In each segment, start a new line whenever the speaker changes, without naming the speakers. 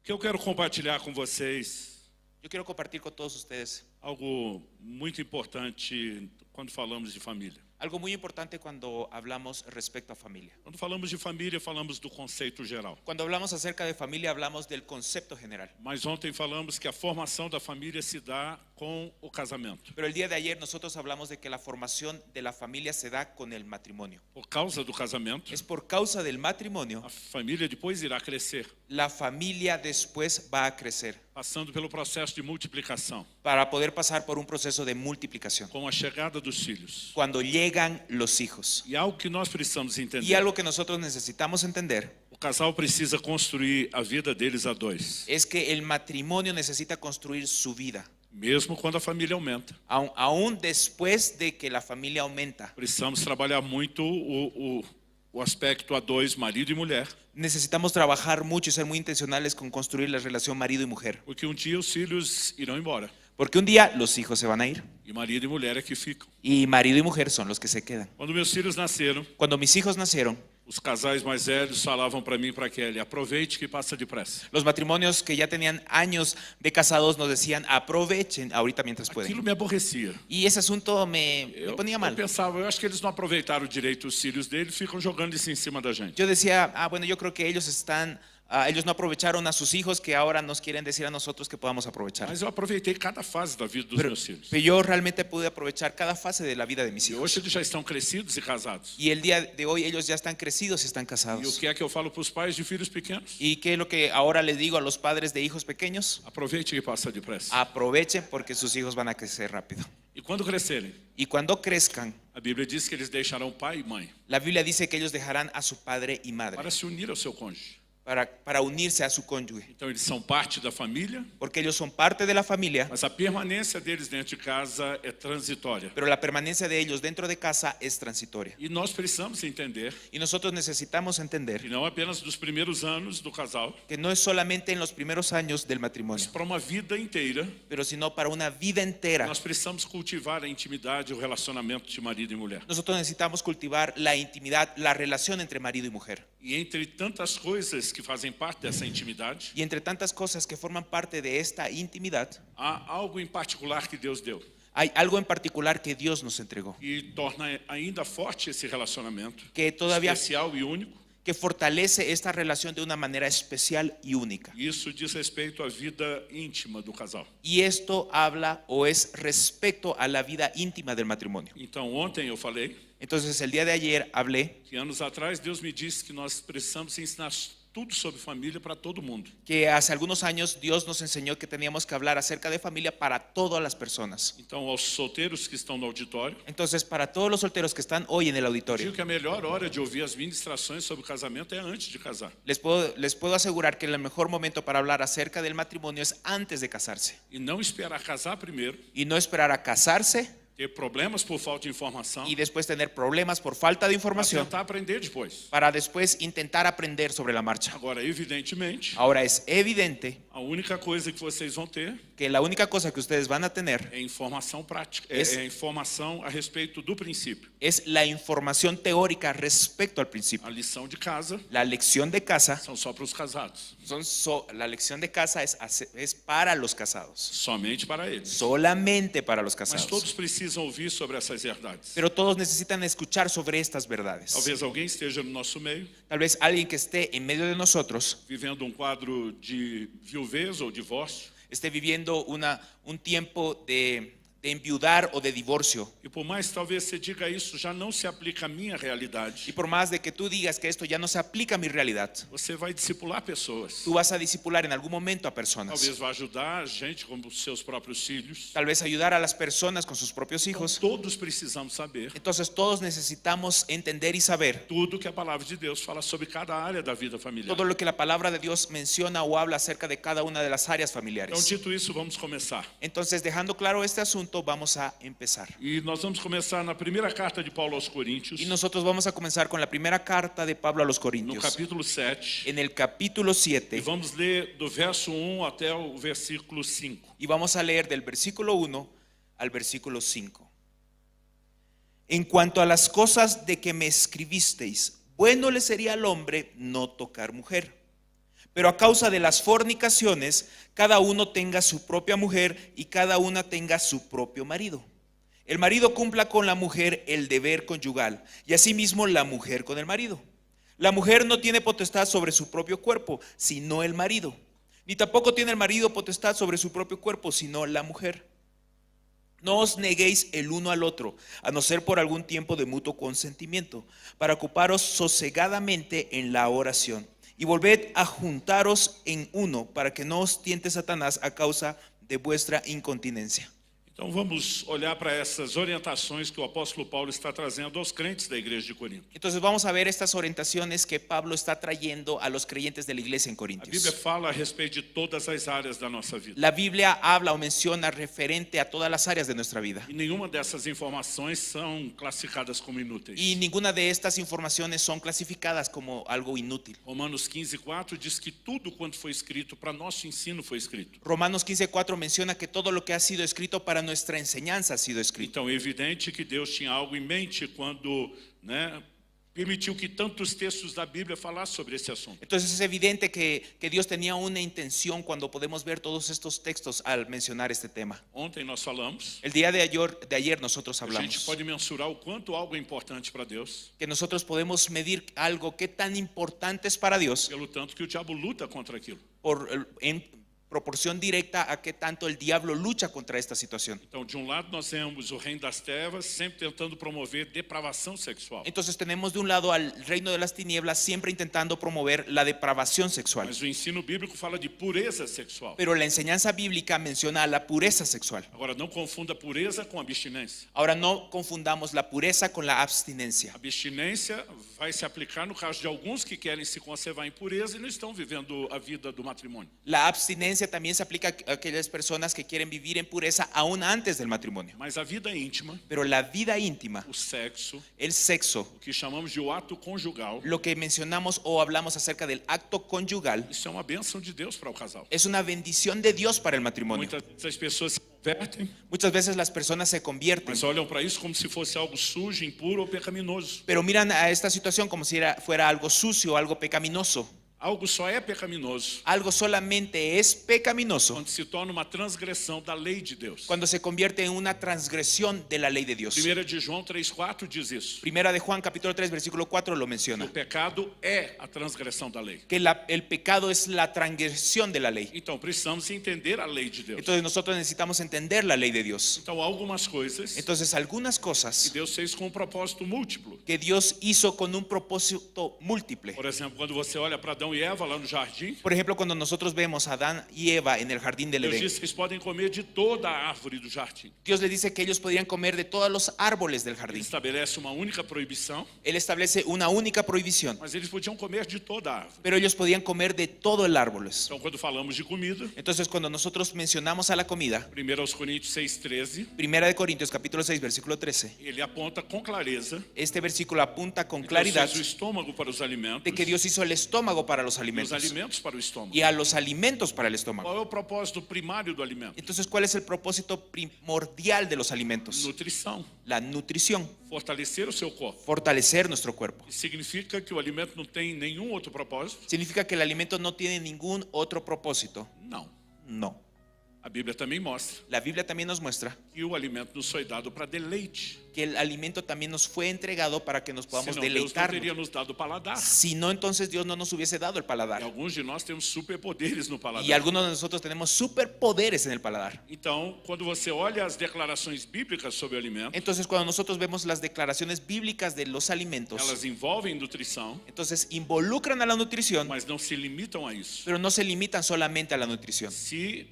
que eu quero compartilhar com vocês
Yo quiero compartir con todos ustedes
algo muito importante quando falamos de família.
algo muy importante cuando hablamos respecto a familia.
Quando falamos de família, falamos do conceito geral.
Cuando hablamos acerca de familia, hablamos del concepto general.
Mas ontem falamos que a formação da família se dá com o casamento.
Pero el día de ayer nosotros hablamos de que la formación de la familia se da con el matrimonio.
Por causa do casamento,
Es por causa del matrimonio,
a família depois irá crescer,
la familia después va a crecer
passando pelo processo de multiplicação,
para poder pasar por un proceso de multiplicación.
com a chegada dos filhos.
Cuando llegan los hijos.
E algo que nós precisamos
Y
entender:
algo que nosotros necesitamos entender
o casal precisa construir a vida deles a dois,
es que el matrimonio necesita construir su vida.
mesmo quando a família aumenta.
Aún después de que la familia aumenta,
Precisamos trabalhar muito o aspecto a dois, marido e mulher,
necesitamos trabajar mucho y ser muy intencionales con construir la relación marido y mujer.
porque dia os filhos irão embora
Porque un día los hijos se van a ir
e marido e mulher é que ficam.
y marido y mujer son los que se quedan.
Quando meus filhos nasceram,
Cuando mis hijos nacieron,
os casais mais velhos falavam para mim e para Kelly: aproveite que passa depressa.
los matrimonios que ya tenían años de casados nos decían aprovechen ahorita mientras
Aquilo
pueden.
me aborrecia.
Y ese asunto me ponía
Eu
mal.
pensava, eu acho que eles não aproveitaram direito os filhos deles, ficam jogando isso em cima da gente.
Yo decía, bueno, yo creo que ellos no aprovecharon a sus hijos que ahora nos quieren decir a nosotros que podamos aprovechar.
Mas eu aproveitei cada fase da vida dos meus filhos.
Pero yo realmente pude aprovechar cada fase de la vida de mis
E
hijos.
hoje eles já estão crescidos e casados.
Y el día de hoy ellos ya están crecidos y están
E o
casados.
que é que eu falo para os pais de filhos pequenos?
¿Y qué es lo que ahora les digo a los padres de hijos pequeños?
Aproveite que passa depressa.
Aprovechen porque sus hijos van a crecer rápido.
E quando crescerem,
Y cuando crezcan,
a Bíblia diz que eles deixarão pai e mãe
la Biblia dice que ellos dejarán a su padre y madre
para se unir ao seu cônjuge.
para unirse a su cónyuge.
Então eles são parte da família,
Porque ellos son parte de la familia,
mas a permanência deles dentro de casa é transitória.
pero la permanencia de ellos dentro de casa es transitoria.
E nós precisamos entender
Y nosotros necesitamos entender
que não apenas dos primeiros anos do casal,
que no es solamente en los primeros años del
mas
matrimonio,
para uma vida inteira,
pero sino para una vida entera.
nós precisamos cultivar a intimidade e o relacionamento de marido e mulher.
Nosotros necesitamos cultivar la intimidad, la relación entre marido y mujer.
E entre tantas coisas que fazem parte dessa intimidade,
Y entre tantas cosas que forman parte de esta intimidad,
há algo em particular que Deus deu
hay algo en particular que Dios nos entregó,
e torna ainda forte esse relacionamento,
que todavía
especial e único.
que fortalece esta relación de una manera especial y única.
E isso diz respeito à vida íntima do casal.
Y esto habla o es respecto a la vida íntima del matrimonio.
Então, ontem eu falei
Entonces, el día de ayer hablé
que anos atrás Deus me disse que nós precisamos ensinar tudo sobre família para todo mundo.
que hace algunos años Dios nos enseñó que teníamos que hablar acerca de familia para todas las personas.
Então, aos solteiros que estão no auditório,
Entonces, para todos los solteros que están hoy en el
digo
auditorio,
que a melhor hora de ouvir as ministrações sobre casamento é antes de casar.
les puedo asegurar que el mejor momento para hablar acerca del matrimonio es antes de casarse.
E não esperar casar primeiro,
Y no esperar a casarse
ter problemas por falta de informação,
y después tener problemas por falta de
para
información,
tentar aprender depois.
para después intentar aprender sobre la marcha.
Agora, evidentemente,
Ahora es evidente
a única coisa que vocês vão ter
que la única cosa que ustedes van a tener
é informação prática,
Es-
é informação a respeito do princípio.
es la información teórica respecto al principio.
A lição de casa
La lección de casa,
são só para os casados,
la lección de casa es para los casados,
somente para eles.
solamente para los
Mas
casados.
todos precisam ouvir sobre essas verdades.
Pero todos necesitan escuchar sobre estas verdades.
Talvez alguém esteja no nosso meio,
Tal vez alguien que esté en medio de nosotros
vivendo quadro de viuvez ou divórcio,
esté viviendo un tiempo de enviudar o de divorcio.
e por mais talvez você diga isso já não se aplica à minha
Y
realidade,
por más de que tú digas que esto ya no se aplica a mi realidad,
você vai discipular pessoas.
tú vas a discipular en algún momento a personas.
Talvez vá ajudar a gente como os seus próprios filhos.
Tal vez ayudar a las personas con sus propios
Então,
hijos.
todos precisamos saber
Entonces todos necesitamos entender y saber
tudo que a palavra de Deus fala sobre cada área da vida familiar.
todo lo que la palabra de Dios menciona o habla acerca de cada una de las áreas
Então,
familiares.
dito isso, vamos começar.
Entonces, dejando claro este asunto, vamos a empezar.
E nós vamos começar na primeira carta de Paulo aos Coríntios,
Y nosotros vamos a comenzar con la primera carta de Pablo a los
no
Corintios,
capítulo 7.
en el capítulo
E
7,
vamos ler do verso 1 até o versículo 5.
y vamos a leer del versículo 1 al versículo 5. En cuanto a las cosas de que me escribisteis, bueno le sería al hombre no tocar mujer. Pero a causa de las fornicaciones, cada uno tenga su propia mujer y cada una tenga su propio marido. El marido cumpla con la mujer el deber conyugal y asimismo la mujer con el marido. La mujer no tiene potestad sobre su propio cuerpo, sino el marido. Ni tampoco tiene el marido potestad sobre su propio cuerpo, sino la mujer. No os neguéis el uno al otro, a no ser por algún tiempo de mutuo consentimiento, para ocuparos sosegadamente en la oración. Y volved a juntaros en uno, para que no os tiente Satanás a causa de vuestra incontinencia.
Então vamos olhar para essas orientações que o apóstolo Paulo está trazendo aos crentes da igreja de Corinto.
Entonces vamos a ver estas orientaciones que Pablo está trayendo a los creyentes de la iglesia en
A Bíblia
Corintios.
fala a respeito de todas as áreas da nossa vida.
La Biblia habla o menciona referente a todas las áreas de nuestra vida.
E nenhuma dessas informações são classificadas como inúteis.
Y ninguna de estas informaciones son clasificadas como algo inútil.
Romanos 15:4 diz que tudo quanto foi escrito para nosso ensino foi escrito.
Romanos 15:4 menciona que todo lo que ha sido escrito para nuestra enseñanza ha sido escrito.
Então é evidente que Deus tinha algo em mente quando, permitiu que tantos textos da Bíblia falassem sobre esse assunto.
Entonces es evidente que Dios tenía una intención cuando podemos ver todos estos textos al mencionar este tema.
Ontem nós falamos,
El día de ayer nosotros
a gente
hablamos
pode mensurar o quanto algo é importante para Deus,
que nosotros podemos medir algo que tan importante es para Dios
pelo tanto que o diabo luta contra aquilo.
en proporción directa a qué tanto el diablo lucha contra esta situación.
Então, de lado, nós temos o reino das trevas sempre tentando promover depravação sexual.
Entonces tenemos de un lado al reino de las tinieblas siempre intentando promover la depravación sexual.
Mas o ensino bíblico fala de pureza sexual.
Pero la enseñanza bíblica menciona la pureza sexual.
Agora, não confunda pureza com abstinência.
Ahora no confundamos la pureza con la abstinencia.
Abstinência vai se aplicar no caso de alguns que querem se conservar em pureza e não estão vivendo a vida do matrimônio.
La abstinencia también se aplica a aquellas personas que quieren vivir en pureza aún antes del matrimonio.
Mas a vida íntima,
Pero la vida íntima,
o sexo,
el sexo,
o que chamamos de o ato conjugal,
lo que mencionamos o hablamos acerca del acto conyugal,
isso é uma bênção de Deus para o casal.
es una bendición de Dios para el matrimonio.
Muitas pessoas se convertem,
Muchas veces las personas se convierten,
mas olham para isso como se fosse algo sujo, impuro ou pecaminoso.
pero miran a esta situación como si fuera algo sucio, algo pecaminoso.
Algo só é pecaminoso
Algo solamente es pecaminoso
quando se torna uma transgressão da lei de Deus.
cuando se convierte en una transgresión de la ley de Dios.
1 de João 3,4 diz isso.
Primera de Juan capítulo 3 versículo 4 lo
O
menciona.
pecado é a transgressão da lei.
Que el pecado es la transgresión de la ley.
Então precisamos entender a lei de Deus.
Entonces nosotros necesitamos entender la ley de Dios.
Então há algumas coisas
Entonces algunas
que
cosas
Deus fez com um propósito múltiplo.
que Dios hizo con un propósito múltiple.
Por exemplo, quando você olha para Adão e Eva lá no jardim,
Por ejemplo, cuando nosotros vemos a Adán y Eva en el jardín del
Deus
Edén,
disse que eles podem comer de toda a árvore do jardim.
Dios les dice que ellos podrían comer de todos los árboles del
Ele
jardín.
estabelece uma única proibição,
Él establece una única prohibición,
mas eles podiam comer de toda a árvore.
pero ellos podían comer de todo el árbol.
Então, quando falamos de comida,
Entonces, cuando nosotros mencionamos a la comida,
1 Coríntios 6,13,
Primera de Corintios capítulo 6 versículo 13,
ele aponta com clareza
este versículo apunta con
que Deus
claridad
fez o estômago para os alimentos
de que Dios hizo el estómago para los
e os
alimentos
alimentos para o estômago.
y a los alimentos para el estómago.
Qual é o propósito primário do alimento?
Entonces, ¿cuál es el propósito primordial de los alimentos?
Nutrição,
La nutrición,
fortalecer o seu corpo.
fortalecer nuestro cuerpo.
Isso significa que o alimento não tem nenhum outro propósito?
¿Significa que el alimento no tiene ningún otro propósito?
Não.
No.
A Bíblia também mostra
La Biblia también nos muestra
que o alimento nos foi dado para deleite.
que el alimento también nos fue entregado para que nos podamos
Senão Deus não
deleitar.
teria nos dado paladar.
Si no, entonces Dios no nos hubiese dado el
E
paladar.
alguns de nós temos superpoderes no paladar.
Y algunos de nosotros tenemos superpoderes en el paladar.
Então, quando você olha as declarações bíblicas sobre o alimento,
Entonces, cuando nosotros vemos las declaraciones bíblicas de los alimentos,
elas envolvem nutrição,
entonces involucran a la nutrición,
mas não se limitam a isso.
pero no se limitan solamente a la nutrición.
Se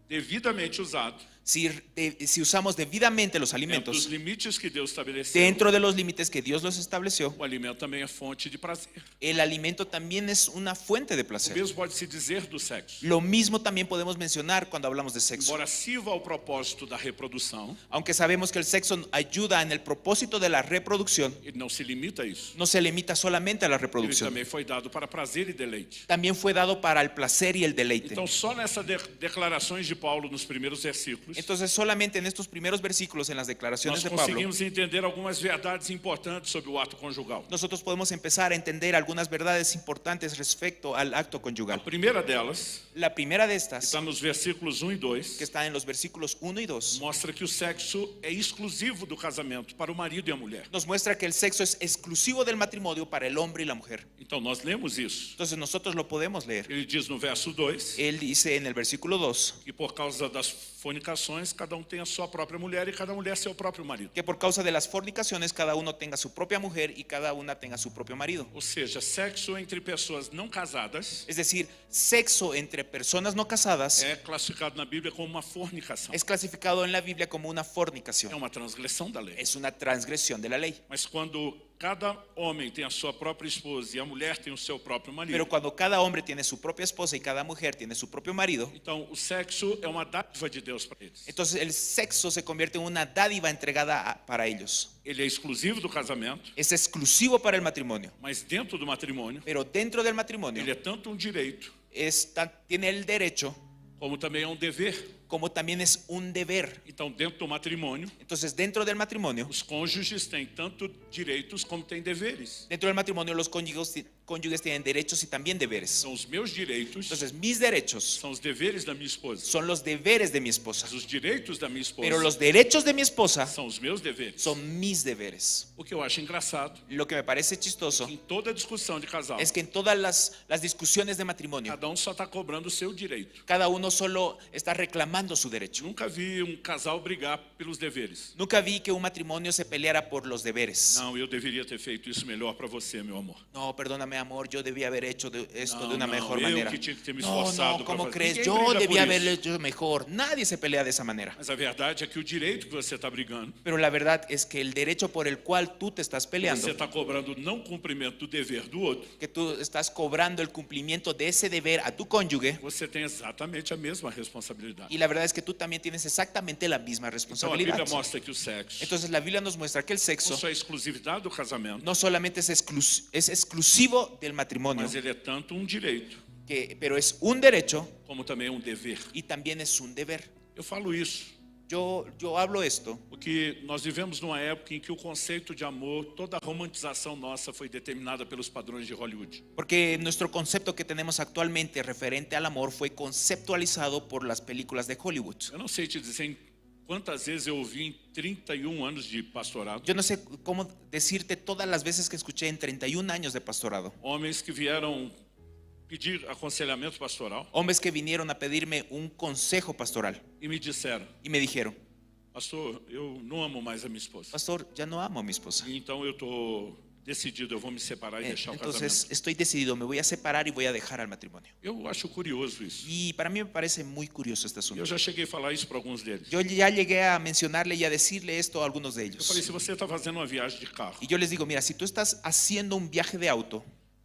devidamente usado,
Si usamos debidamente los
dentro
alimentos,
dos limites que Deus estabeleceu,
dentro de los límites que Dios los estableció,
o alimento também é fonte de prazer.
el alimento también es una fuente de
O
placer.
mesmo pode se dizer do sexo.
Lo mismo también podemos mencionar cuando hablamos de sexo.
Embora sirva ao propósito da reprodução,
Aunque sabemos que el sexo ayuda en el propósito de la reproducción,
ele não se limita a isso.
no se limita solamente a la
Ele
reproducción.
também foi dado para prazer e deleite.
También fue dado para el placer y el deleite.
Então, só nessas declarações de Paulo nos primeiros versículos,
Entonces solamente en estos primeros versículos, en las declaraciones
nós
de Pablo,
conseguimos entender algumas verdades importantes sobre o ato conjugal.
nosotros podemos empezar a entender algunas verdades importantes respecto al acto
A
conyugal.
primeira delas,
La primera de
que
estas,
está nos versículos 1 e 2,
que está en los versículos 1 y 2,
mostra que o sexo é exclusivo do casamento para o marido e a mulher.
nos muestra que el sexo es exclusivo del matrimonio para el hombre y la mujer.
Então nós lemos isso.
Entonces nosotros lo podemos leer.
Ele diz no verso 2
Él dice en el versículo 2
que por causa das fornicações, cada tem a sua própria mulher e cada mulher seu próprio marido.
que por causa de las fornicaciones cada uno tenga su propia mujer y cada una tenga su propio marido.
Ou seja, sexo entre pessoas não casadas
Es decir, sexo entre personas no casadas
é classificado na Bíblia como uma fornicação.
es clasificado en la Biblia como una
É
fornicación.
uma transgressão da lei.
Es una transgresión de la ley.
Mas quando cada homem tem a sua própria esposa e a mulher tem o seu próprio marido,
Pero cuando cada hombre tiene su propia esposa y cada mujer tiene su propio marido,
então o sexo é uma dádiva de Deus para eles.
entonces el sexo se convierte en una dádiva entregada para ellos.
Ele é exclusivo do casamento,
Es exclusivo para el matrimonio.
mas dentro do matrimônio,
Pero dentro del matrimonio
ele é tanto direito
tiene el derecho
como também é dever.
como también es un deber.
Então, dentro do matrimônio,
Entonces dentro del matrimonio,
os cônjuges têm tanto direitos como têm deveres.
dentro del matrimonio los cónyuges tienen derechos y también deberes.
São os meus direitos,
Entonces mis derechos
são os deveres da minha esposa.
son los deberes de mi esposa.
Os direitos da minha esposa
Pero los derechos de mi esposa
são os meus deveres.
son mis deberes.
O que eu acho engraçado,
Lo que me parece chistoso
em toda discussão de casal,
es que en todas las discusiones de matrimonio,
cada só está cobrando o seu direito.
cada uno solo está reclamando su derecho.
Nunca vi casal brigar pelos deveres.
Nunca vi que un matrimonio se peleara por los deberes.
Não, eu deveria ter feito isso melhor para você, meu amor.
No, perdóname, amor, yo debía haber hecho esto
No,
de una
no,
mejor
yo
manera.
que tinha que ter me
No,
esforzado
no,
para
¿cómo
fazer.
crees?
Ninguém
Yo
briga por
debía
isso.
haberlo hecho mejor. Nadie se pelea de esa manera.
Mas a verdade é que o direito que você está brigando,
Pero la verdad es que el derecho por el cual tú te estás
você
peleando,
está cobrando não cumprimento do dever do outro,
que tú estás cobrando el cumplimiento de ese deber a tu cónyuge,
você tem exatamente a mesma responsabilidade.
y la verdad es que tú también tienes exactamente la misma
Então a
responsabilidad.
Bíblia mostra que o sexo
Entonces la Biblia nos muestra que el
não
sexo
só é exclusividade do casamento,
no solamente es exclusivo del matrimonio,
mas ele é tanto direito
pero es un derecho
como também dever.
y también es un deber.
Eu falo isso
Yo hablo esto
porque nós vivemos numa época em que o conceito de amor, toda a romantização nossa foi determinada pelos padrões de Hollywood.
porque nuestro concepto que tenemos actualmente referente al amor fue conceptualizado por las películas de Hollywood.
Eu não sei te dizer quantas vezes eu ouvi em 31 anos de pastorado,
Yo no sé cómo decirte todas las veces que escuché en 31 años de pastorado,
homens que vieram pedir aconselhamento pastoral
hombres que vinieron a pedirme un consejo pastoral
e me disseram:
y me dijeron,
pastor, eu não amo mais a minha esposa.
pastor, ya no amo a mi esposa.
E então eu estou decidido, eu vou me separar e deixar o
Entonces
casamento.
estoy decidido, me voy a separar y voy a dejar al matrimonio.
Eu acho curioso isso.
Y para mí me parece muy curioso este asunto.
Eu já cheguei a falar isso para alguns deles.
Yo ya llegué a mencionarle y a decirle esto a algunos de
Eu falei:
ellos.
se você está fazendo uma viagem de carro
Y yo les digo, mira, si tú estás haciendo un viaje de auto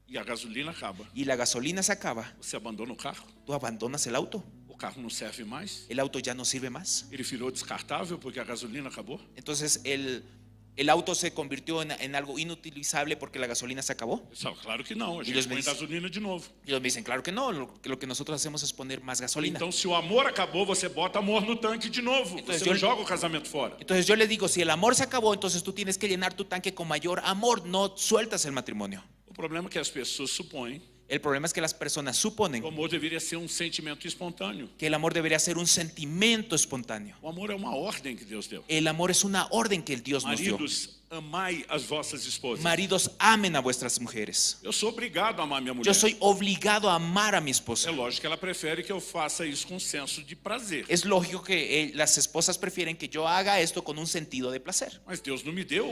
e a gasolina acaba,
y la gasolina se acaba,
você abandona o carro?
tú abandonas el auto.
O carro não serve mais?
El auto ya no sirve más.
Ele virou descartável porque a gasolina acabou?
Entonces el auto se convirtió en algo inutilizable porque la gasolina se acabó.
Eu falo: claro que não, a
eles
gente
me
põe
dizem-
gasolina de novo.
Y ellos me dicen, claro que no, lo que nosotros hacemos es poner más gasolina.
Então, se o amor acabou, você bota amor no tanque de novo.
Então,
Você
eu-
não joga o casamento fora.
Entonces yo les digo, si el amor se acabó, entonces tú tienes que llenar tu tanque con mayor amor, no sueltas el matrimonio.
O problema é que as pessoas supõem
El problema es que las personas suponen
que o amor deveria ser sentimento espontâneo.
que el amor debería ser un sentimiento espontáneo.
O amor é uma ordem que Deus deu.
El amor es una orden que el Dios nos dio.
Maridos, amai as vossas esposas.
Maridos, amen a vuestras mujeres.
Eu sou obrigado a amar minha mulher.
Yo soy obligado a amar a mi
É
esposa.
lógico que ela prefere que eu faça isso com senso de prazer.
Es lógico que las esposas prefieren que yo haga esto con un sentido de placer.
Mas Deus não me deu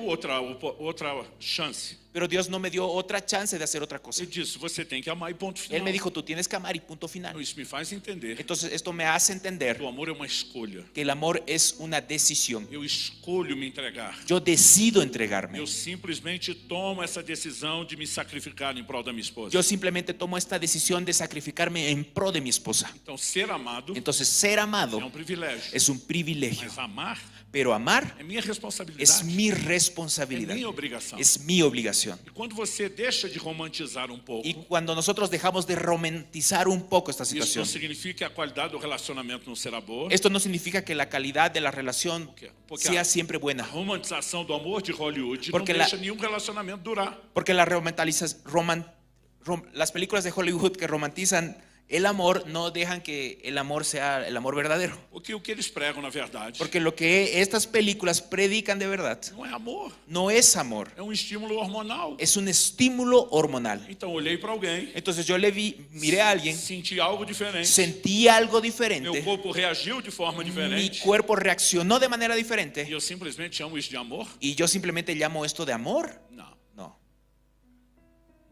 outra chance.
Pero Dios no me dio otra chance de hacer otra cosa.
Ele disse: você tem que amar e ponto final.
Él me dijo, tú tienes que amar y punto
Então,
final.
isso me faz entender
Entonces esto me hace entender
que o amor é uma escolha.
que el amor es una decisión.
Eu escolho me entregar.
Yo decido entregarme.
Eu simplesmente tomo essa decisão de me sacrificar em prol da minha esposa.
Yo simplemente tomo esta decisión de sacrificarme en pro de mi esposa.
Então, ser amado
Entonces, ser amado
é privilégio.
es un privilegio,
Mas amar
pero amar
é minha responsabilidade.
es mi
É
responsabilidad,
minha obrigação.
es mi obligación.
E quando você deixa de romantizar pouco,
Y cuando nosotros dejamos de romantizar un poco esta
isso
situación,
não significa que a qualidade do relacionamento não será boa.
esto no significa que la calidad de la relación
Porque
sea siempre
a
buena,
romantização do amor de Hollywood
Porque
não
la-
deixa nenhum relacionamento durar.
porque las películas de Hollywood que romantizan el amor no dejan que el amor sea el amor verdadero.
Porque o que eles pregam, na verdade,
Porque lo que estas películas predican de verdad
não é amor,
no es amor,
é estímulo hormonal.
es un estímulo hormonal.
Então, olhei para alguém,
Entonces yo miré a alguien,
senti algo diferente,
sentí algo
meu
diferente,
corpo reagiu de forma
mi
diferente,
cuerpo reaccionó de manera
e
diferente
eu simplesmente chamo isso de amor?
y yo simplemente llamo esto de amor.
Não.
No.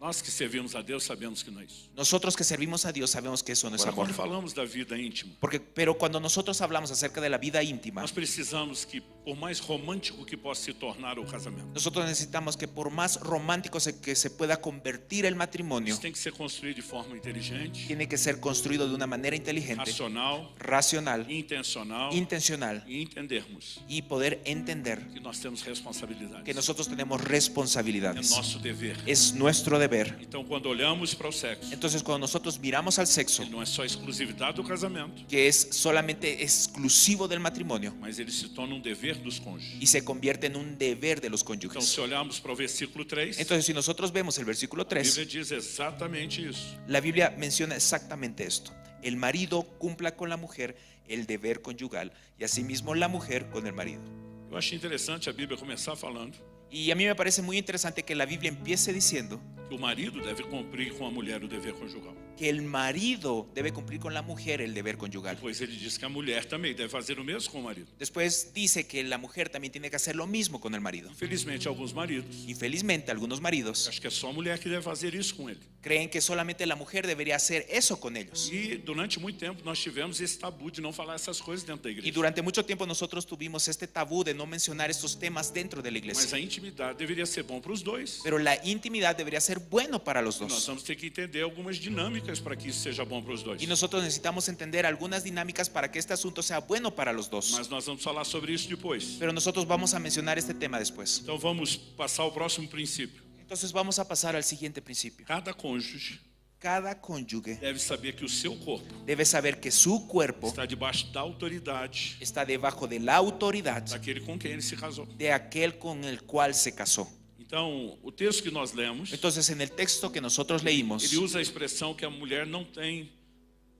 Nós que servimos a Deus sabemos que não é isso.
Nosotros que servimos a Dios sabemos que eso no es
Agora,
amor.
quando falamos da vida íntima,
Pero cuando nosotros hablamos acerca de la vida íntima,
nós precisamos que, por mais romântico que possa se tornar o casamento,
nosotros necesitamos que por más romántico que se pueda convertir el matrimonio,
isso tem que ser construído de forma inteligente,
tiene que ser construido de una manera inteligente,
racional,
racional,
intencional,
intencional
e entendermos
y poder entender
que nós temos responsabilidades.
que nosotros tenemos
É
responsabilidades.
nosso dever.
Es nuestro deber.
Então, quando olhamos para o sexo,
Entonces, cuando nosotros miramos al sexo,
ele não é só exclusividade do casamento,
que es solamente exclusivo del matrimonio
mas ele se torna dever dos cônjuges.
y se convierte en un deber de los
Então,
cónyuges.
se olharmos para o versículo 3,
Entonces, si nosotros vemos el versículo
a Bíblia
3,
diz exatamente isso.
la Biblia menciona exactamente esto. El marido cumpla con la mujer el deber conyugal y asimismo la mujer con el marido.
Eu achei interessante a Bíblia começar falando
Y a mí me parece muy interesante que la Biblia empiece diciendo
que o marido deve cumprir com a mulher o dever conjugal.
que el marido debe cumplir con la mujer el deber conyugal.
Depois ele diz que a mulher também deve fazer o mesmo com o marido.
Después dice que la mujer también tiene que hacer lo mismo con el marido.
Infelizmente, alguns maridos
Infelizmente, algunos maridos
acho que é só a mulher que deve fazer isso com ele.
creen que solamente la mujer debería hacer eso con ellos.
E durante muito tempo nós tivemos esse tabu de não falar essas coisas dentro da
Y
igreja.
durante mucho tiempo nosotros tuvimos este tabú de no mencionar estos temas dentro de la
Mas
iglesia.
a intimidade deveria ser bom para os dois.
Pero la intimidad debería ser bueno para los
Nós
dos.
vamos ter que entender algumas dinâmicas para que isso seja bom para os dois.
Y nosotros necesitamos entender algunas dinámicas para que este asunto sea bueno para los dos.
Mas nós vamos falar sobre isso depois.
Pero nosotros vamos a mencionar este tema después.
Então vamos passar ao próximo princípio.
Entonces vamos a pasar al siguiente principio.
Cada cônjuge
Cada cónyuge
deve saber que o seu corpo
debe saber que su cuerpo
está debaixo da autoridade
está debajo de la autoridad
daquele com quem ele se casou.
de aquel con el cual se casó.
Então, o texto que nós lemos,
Entonces, en el texto que nosotros leímos,
ele usa a expressão que a mulher não tem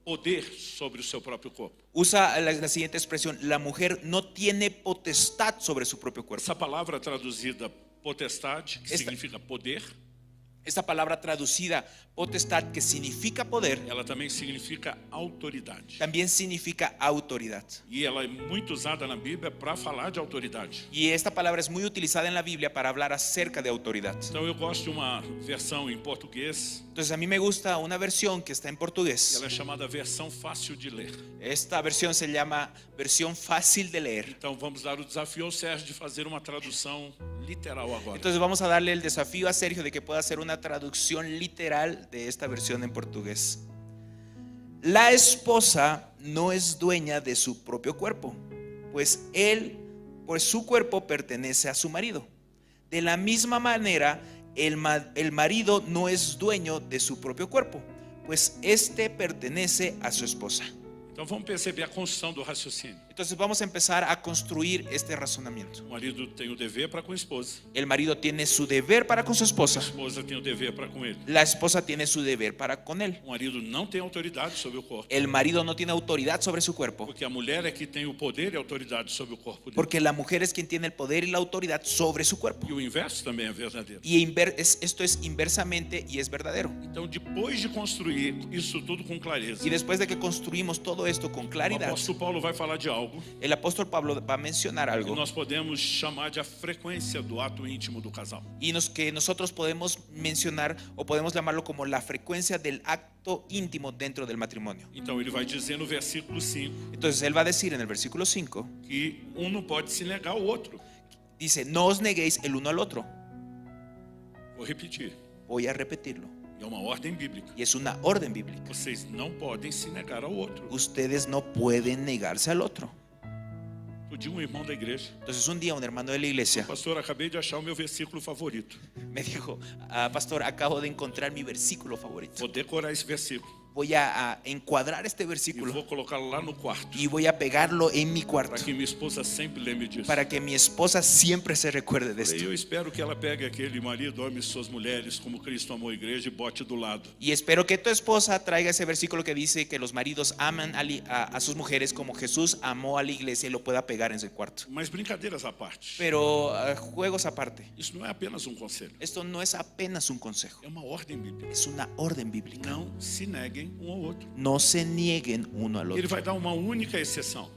poder sobre o seu próprio corpo.
usa la siguiente expresión: la mujer no tiene potestad sobre su propio cuerpo.
Essa palavra traduzida potestade, que significa poder,
Esta palabra traducida potestad, que significa poder,
ela também significa autoridade.
también significa autoridad.
E ela é muito usada na Bíblia para falar de autoridade.
Y esta palabra es muy utilizada en la Biblia para hablar acerca de autoridad.
Então eu gosto de uma versão em português,
Entonces, a mí me gusta una versión que está en portugués.
ela é chamada versão fácil de ler.
Esta versión se llama versión fácil de leer.
Então vamos dar o desafio ao Sérgio de fazer uma tradução literal agora.
Entonces vamos a darle el desafío a Sergio de que pueda hacer una traducción literal de esta versión en portugués. La esposa no es dueña de su propio cuerpo, pues su cuerpo pertenece a su marido. De la misma manera, el marido no es dueño de su propio cuerpo, pues este pertenece a su esposa.
Então vamos perceber a construção do raciocínio.
Entonces vamos a empezar a construir este razonamiento.
O marido tem o dever para com a esposa.
El marido tiene su deber para con su
A
esposa.
esposa tem o dever para com ele.
La esposa tiene su deber para con él.
O marido não tem autoridade sobre o corpo.
El marido no tiene autoridad sobre su cuerpo,
Porque a mulher é que tem o poder e a autoridade sobre o corpo dele.
porque la mujer es quien tiene el poder y la autoridad sobre su cuerpo.
E o inverso também é verdadeiro.
Y esto es inversamente y es verdadero.
Então, depois de construir isso tudo com clareza,
Y después de que construimos todo esto con
o
claridad,
apóstolo Paulo vai falar de algo
el apóstol Pablo va a mencionar
que
algo
nós podemos chamar de a frequência do ato íntimo do casal.
y que nosotros podemos mencionar o podemos llamarlo como la frecuencia del acto íntimo dentro del matrimonio.
Então, ele vai dizer no versículo 5
Entonces él va a decir en el versículo 5
que um não pode se negar ao outro.
Dice, no os neguéis el uno al otro.
Vou repetir.
Voy a repetirlo.
É uma ordem bíblica.
Y es una orden bíblica.
Vocês não podem se negar ao outro.
Ustedes no pueden negarse al otro.
Podia um irmão da igreja.
Entonces un día un hermano de la iglesia
Pastor, acabei de achar o meu versículo favorito.
me dijo, pastor, acabo de encontrar mi versículo favorito.
Vou decorar esse versículo.
Voy a encuadrar este
E
versículo
vou colocá-lo lá no quarto.
y voy a pegarlo en mi
Para
cuarto
que minha esposa sempre lembre disso.
para que mi esposa siempre se recuerde de
E
esto.
eu espero que ela pegue aquele marido, ame suas mulheres como Cristo amou a igreja e bote do lado.
Y espero que tu esposa traiga ese versículo que dice que los maridos aman a sus mujeres como Jesús amó a la iglesia y lo pueda pegar en su cuarto.
Mas brincadeiras à parte.
Pero juegos aparte,
Isso não é apenas um conselho.
esto no es apenas un consejo,
É uma ordem bíblica.
es una orden bíblica.
Não se neguem um ao outro.
No se nieguen uno al
Ele
otro.
vai dar uma única exceção.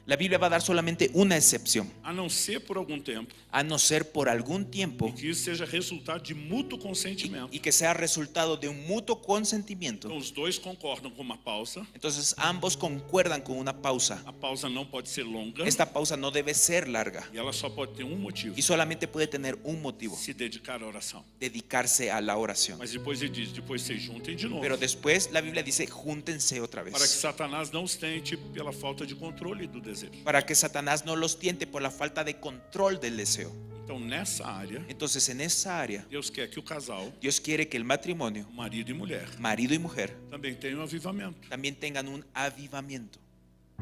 La Biblia va a dar solamente una excepción,
A não ser por algum tempo.
a no ser por algún
E
tiempo
que isso seja resultado de mútuo consentimento.
y que sea resultado de un mutuo
Então
consentimiento.
os dois concordam com uma pausa.
Entonces ambos concuerdan con una pausa.
A pausa não pode ser longa.
Esta pausa no debe ser larga
E ela só pode ter um motivo.
y solamente puede tener un motivo:
Se dedicar à oração.
dedicarse a la oración.
Mas depois ele diz, depois se juntem de novo.
Pero después la Biblia dice, júntense otra
Para que
vez,
Satanás não os tente pela falta de controle do desejo.
para que Satanás no los tiente por la falta de control del deseo.
Então nessa área,
Entonces en esa área,
Deus quer que o casal,
Dios quiere que el matrimonio,
marido e mulher,
marido y mujer,
também tenha um avivamento.
también tengan un avivamiento.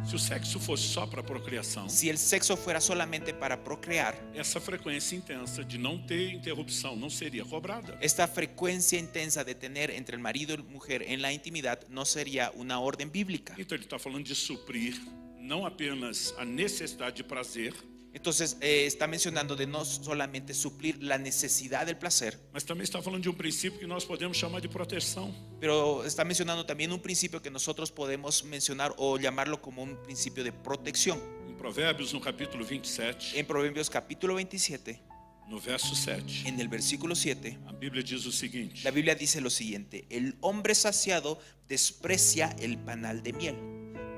Se o sexo fosse só para procriação,
Si el sexo fuera solamente para procrear,
essa frequência intensa de não ter interrupção não seria cobrada.
esta frecuencia intensa de tener entre el marido y la mujer en la intimidad no sería una orden bíblica.
Então ele está falando de suprir não apenas a necessidade de prazer,
Entonces está mencionando de no solamente suplir la necesidad del placer,
mas também está falando de um princípio que nós podemos chamar de proteção.
pero está mencionando también un principio que nosotros podemos mencionar o llamarlo como un principio de protección.
Em Provérbios, no capítulo 27,
En Proverbios capítulo 27,
no verso 7,
en el versículo 7,
a Bíblia diz o seguinte:
la Biblia dice lo siguiente: el hombre saciado desprecia el panal de miel,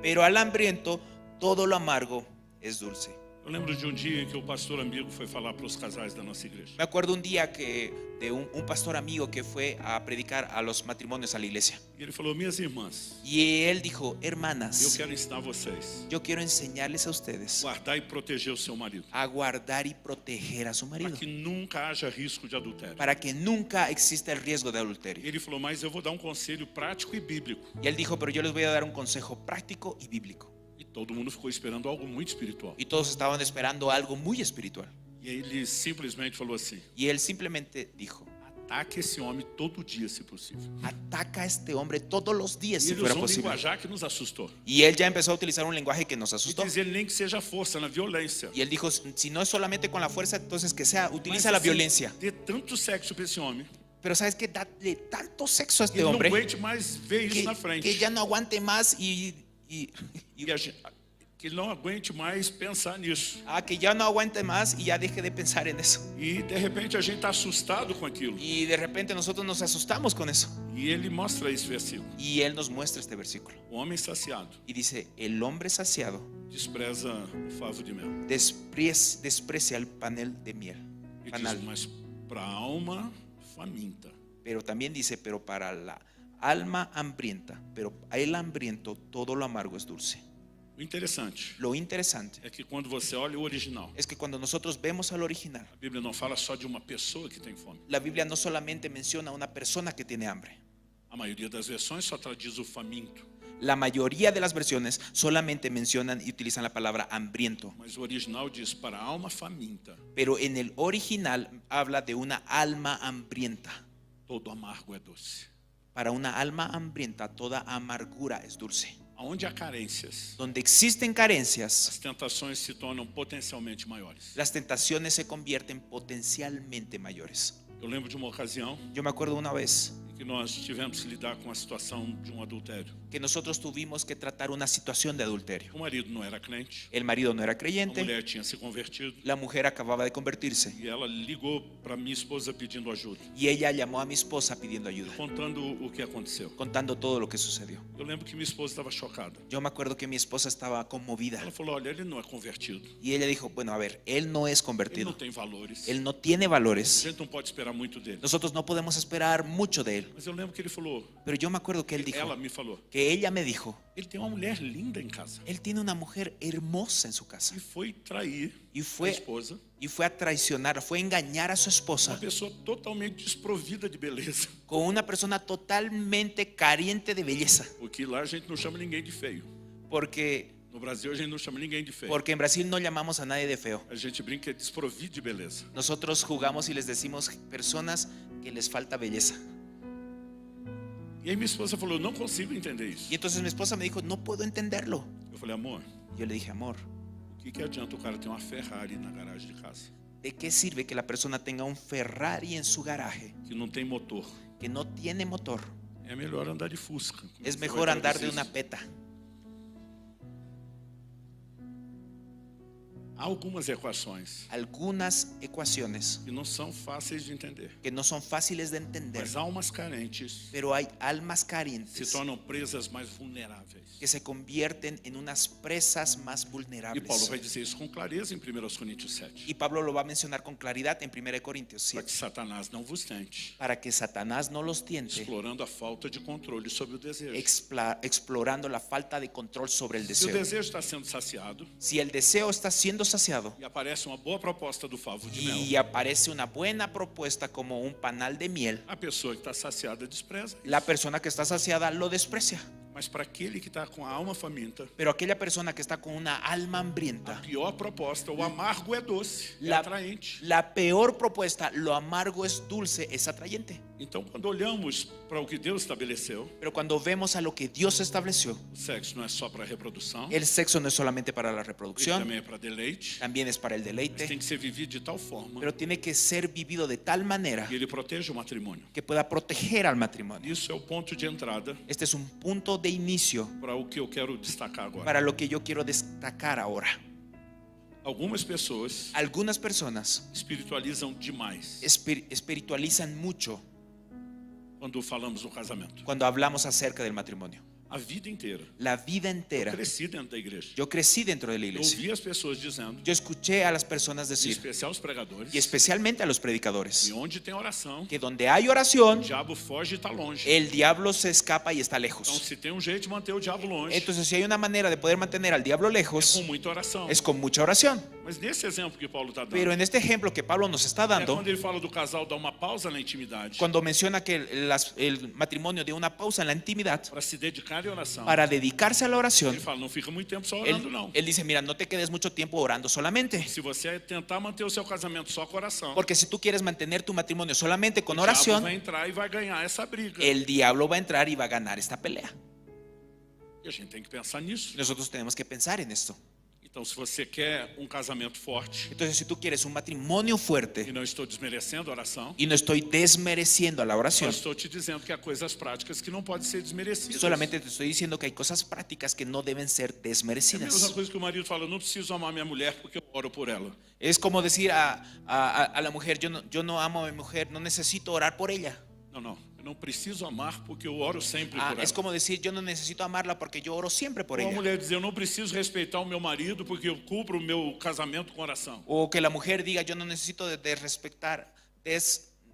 pero al hambriento todo lo amargo es dulce.
Eu lembro de um dia em que o pastor amigo foi falar para os casais da nossa igreja.
Me acuerdo un día que de un pastor amigo que fue a predicar a los matrimonios a la iglesia,
E ele falou: minhas irmãs,
y él dijo:
eu
hermanas,
quero ensinar vocês
yo quiero enseñarles a ustedes
guardar e proteger o seu marido,
a guardar y proteger a su
para
marido,
que nunca haja risco de adultério.
para que nunca exista el riesgo de adulterio.
Ele falou: mas eu vou dar um conselho prático e bíblico.
Y él dijo: pero yo les voy a dar un consejo práctico y bíblico.
E todo mundo ficou esperando algo muito espiritual.
Y todos estaban esperando algo muy espiritual.
E aí ele simplesmente falou assim:
Y él simplemente dijo:
ataque esse homem todo dia, se possível.
ataca a este hombre todos los días
E
si
ele
fuera
usou um
posible.
linguajar que nos assustou.
Y él ya empezó a utilizar un lenguaje que nos
E
asustó.
diz ele: nem que seja força, na violência.
Y él dijo: si no es solamente con la fuerza, entonces que sea,
Mas,
utiliza la
assim,
violencia.
dê tanto sexo para esse homem,
Pero ¿sabes qué? Dale tanto sexo a
que
este
ele não
hombre
aguente mais ver isso na
que
frente.
ya no aguante más
E que ele não aguente mais pensar nisso.
que ya no aguante más y ya deje de pensar en eso.
E de repente a gente está assustado com aquilo.
Y de repente nosotros nos asustamos con eso.
E ele mostra esse versículo.
Y él nos muestra este versículo.
O homem saciado
Y dice: el hombre saciado
despreza o favo de mel.
desprecia el panel de miel.
E
Panal.
diz: mas para a alma faminta,
Pero también dice: pero para la alma hambrienta, pero a el hambriento todo lo amargo es dulce.
o interessante
Lo interesante
é que quando você olha o original,
es que cuando nosotros vemos al original,
a Bíblia não fala só de uma pessoa que tem fome.
la Biblia no solamente menciona a una persona que tiene hambre.
A maioria das versões só traduz o faminto,
La mayoría de las versiones solamente mencionan y utilizan la palabra hambriento,
mas o original diz para a alma faminta,
pero en el original habla de una alma hambrienta.
todo amargo é doce.
Para una alma hambrienta toda amargura es dulce.
Aonde há carências,
Donde existen carencias,
as tentações se tornam potencialmente maiores.
las tentaciones se convierten potencialmente mayores.
Eu lembro de uma ocasião
Yo me acuerdo una vez
em que que nós tivemos que lidar com a situação de adultério.
que nosotros tuvimos que tratar una situación de adulterio.
O marido não era crente,
El marido no era
a
creyente,
mulher tinha se convertido
la mujer acababa de convertirse
e ela ligou para minha esposa pedindo ajuda,
y ella llamó a mi esposa pidiendo ayuda,
contando o que aconteceu.
contando todo lo que sucedió.
Eu lembro que minha esposa estava chocada.
Yo me acuerdo que mi esposa estaba conmovida
Ela falou: olha, ele não é convertido,
y ella dijo, bueno, a ver, él no es
ele não
convertido,
tem valores,
él no tiene
a
valores,
gente não pode esperar muito dele.
nosotros no podemos esperar mucho de él.
Mas eu lembro que ele falou,
Pero yo me acuerdo que él dijo,
ela me falou,
que ella me dijo,
ele tem uma mulher linda em casa.
él tiene una mujer hermosa en su casa
E foi trair
y
a
fue
esposa,
a traicionar, fue a engañar a su
uma
esposa
pessoa totalmente desprovida de beleza.
con una persona totalmente carente de belleza,
Porque lá a gente não chama ninguém de feio.
porque
No Brasil a gente não chama ninguém de feio.
en Brasil no llamamos a nadie de feo.
A gente brinca que é desprovido de beleza.
Nosotros jugamos y les decimos personas que les falta belleza.
E aí minha esposa falou, não consigo entender isso.
Y entonces mi esposa me dijo, no puedo entenderlo.
Eu falei, amor,
Yo le dije, amor,
o que adianta o cara ter uma Ferrari na garagem de casa,
¿de qué sirve que la persona tenga un Ferrari en su garaje
que não tem motor?
que no tiene motor?
É melhor andar de Fusca. Como
Es
você vai
mejor andar de
traduzir
una
isso?
peta.
Há algumas equações
Algunas ecuaciones
que não são fáceis de entender.
que no son fáciles de entender,
Mas almas carentes
pero hay almas
se
carentes
tornam presas mais vulneráveis.
que se convierten en unas presas más
E Paulo
vulnerables.
vai dizer isso com clareza em 1 Coríntios 7.
Y Pablo lo va a mencionar con claridad en 1 Corintios
Para que
7.
Satanás não vos tente,
Para que Satanás no los tiente,
explorando a falta de controle sobre o desejo.
explorando la falta de control sobre el
Se o
deseo.
desejo está sendo saciado
Si el deseo está siendo saciado
e aparece uma boa proposta do favo de mel,
y aparece una buena propuesta como un panal de miel,
a pessoa que está saciada despreza.
la persona que está saciada lo desprecia.
Mas para aquele que está com a alma faminta,
Pero aquella persona que está con una alma
a
hambrienta,
pior proposta, o amargo é doce, é
la,
atraente.
la peor propuesta, lo amargo es dulce, es atrayente.
Então, quando olhamos para o que Deus estabeleceu,
Pero cuando vemos a lo que Dios estableció,
o sexo não é só para reprodução,
el sexo no es solamente para la
ele
reproducción,
também é para deleite,
también es para el
mas tem
deleite,
que ser vivido de tal forma
pero tiene que ser vivido de tal manera
que ele proteja o matrimônio.
que pueda proteger al matrimonio.
Isso é o ponto de entrada
Este es un punto de inicio
para o que eu quero destacar agora.
para lo que yo quiero destacar ahora.
Algumas pessoas
Algunas personas
espiritualizam demais
espiritualizan mucho
quando falamos do casamento.
cuando hablamos acerca del matrimonio.
A vida inteira.
La vida
Eu
entera.
cresci dentro da igreja.
Yo crecí dentro de la
Eu
iglesia.
ouvi as pessoas dizendo,
Yo escuché a las personas
em
decir,
especial os pregadores,
y especialmente a los predicadores,
e onde tem oração,
que donde hay
o
oración,
diabo foge e está longe.
el diablo se escapa y está
Então,
lejos.
se tem um jeito de manter o diabo longe,
Entonces, si hay una manera de poder mantener al diablo
é
lejos,
com muita oração.
es con mucha oración.
Mas nesse exemplo que Paulo está dando,
Pero en este ejemplo que Pablo nos está
é
dando,
quando ele fala do casal dar uma pausa na intimidade
cuando menciona que el matrimonio dio una pausa en la intimidad
para se dedicar à oração.
para dedicarse a la oración,
Ele fala, não fica muito tempo só orando, não.
él dice, mira, no te quedes mucho tiempo orando solamente.
Se você tentar manter o seu casamento só com oração,
Porque si tú quieres mantener tu matrimonio solamente con
o diabo
oración,
vai entrar e vai ganhar essa briga.
el diablo va a entrar y va a ganar esta pelea.
E a gente tem que pensar nisso.
Nosotros tenemos que pensar en esto.
Então, se você quer um casamento forte,
Entonces, si tú quieres un matrimonio
e
fuerte,
não estou desmerecendo a oração,
y no estoy desmereciendo a la
só
oración,
estou te dizendo que há coisas práticas que não podem ser desmerecidas.
solamente te estoy diciendo que hay cosas prácticas que no deben ser
É a mesma
desmerecidas.
coisa que o marido fala, não preciso amar minha mulher porque eu oro por ela.
Es como decir a la mujer, yo no amo a mi mujer, no necesito orar por ella.
Não, não. Eu não preciso amar porque eu oro sempre por ela.
Es como decir, yo no necesito amarla porque yo oro siempre por
Ou a
ella.
mulher dizer, eu não preciso respeitar o meu marido porque eu cubro o meu casamento com oração.
O que la mujer diga, yo no necesito de respetar,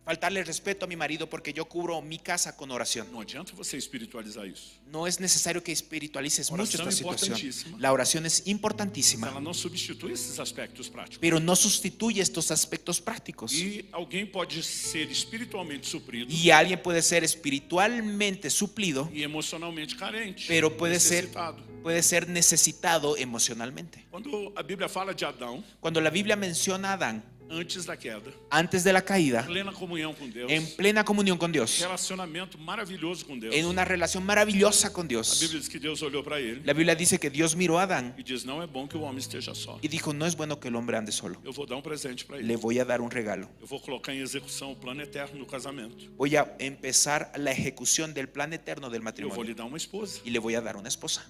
faltarle respeto a mi marido porque yo cubro mi casa con oración.
Não adianta você espiritualizar isso.
No es necesario que espiritualices mucho
Oración
esta situación.
importantísima.
La oración es
Mas
importantísima,
ela não substitui esses aspectos práticos.
pero no sustituye estos aspectos prácticos.
E alguém pode ser espiritualmente suprido
Y alguien puede ser espiritualmente suplido,
e emocionalmente carente,
pero puede
necessitado.
ser necesitado emocionalmente.
Quando a Bíblia fala de Adão,
Cuando la Biblia menciona a Adán,
antes da queda,
antes de la caída,
plena comunhão com Deus,
en plena comunión con Dios,
relacionamento maravilhoso com Deus.
en una relación maravillosa con
A
Dios.
Bíblia diz que Deus olhou para ele
La Biblia dice que Dios miró a Adán
e diz: não é bom que o homem esteja só.
y dijo, no es bueno que el hombre ande solo.
Eu vou dar um presente para
Le
ele.
voy a dar un regalo.
Eu vou colocar em execução o plano eterno no casamento.
Voy a empezar la ejecución del plan eterno del
Eu vou
matrimonio
lhe dar uma esposa.
y le voy a dar una esposa.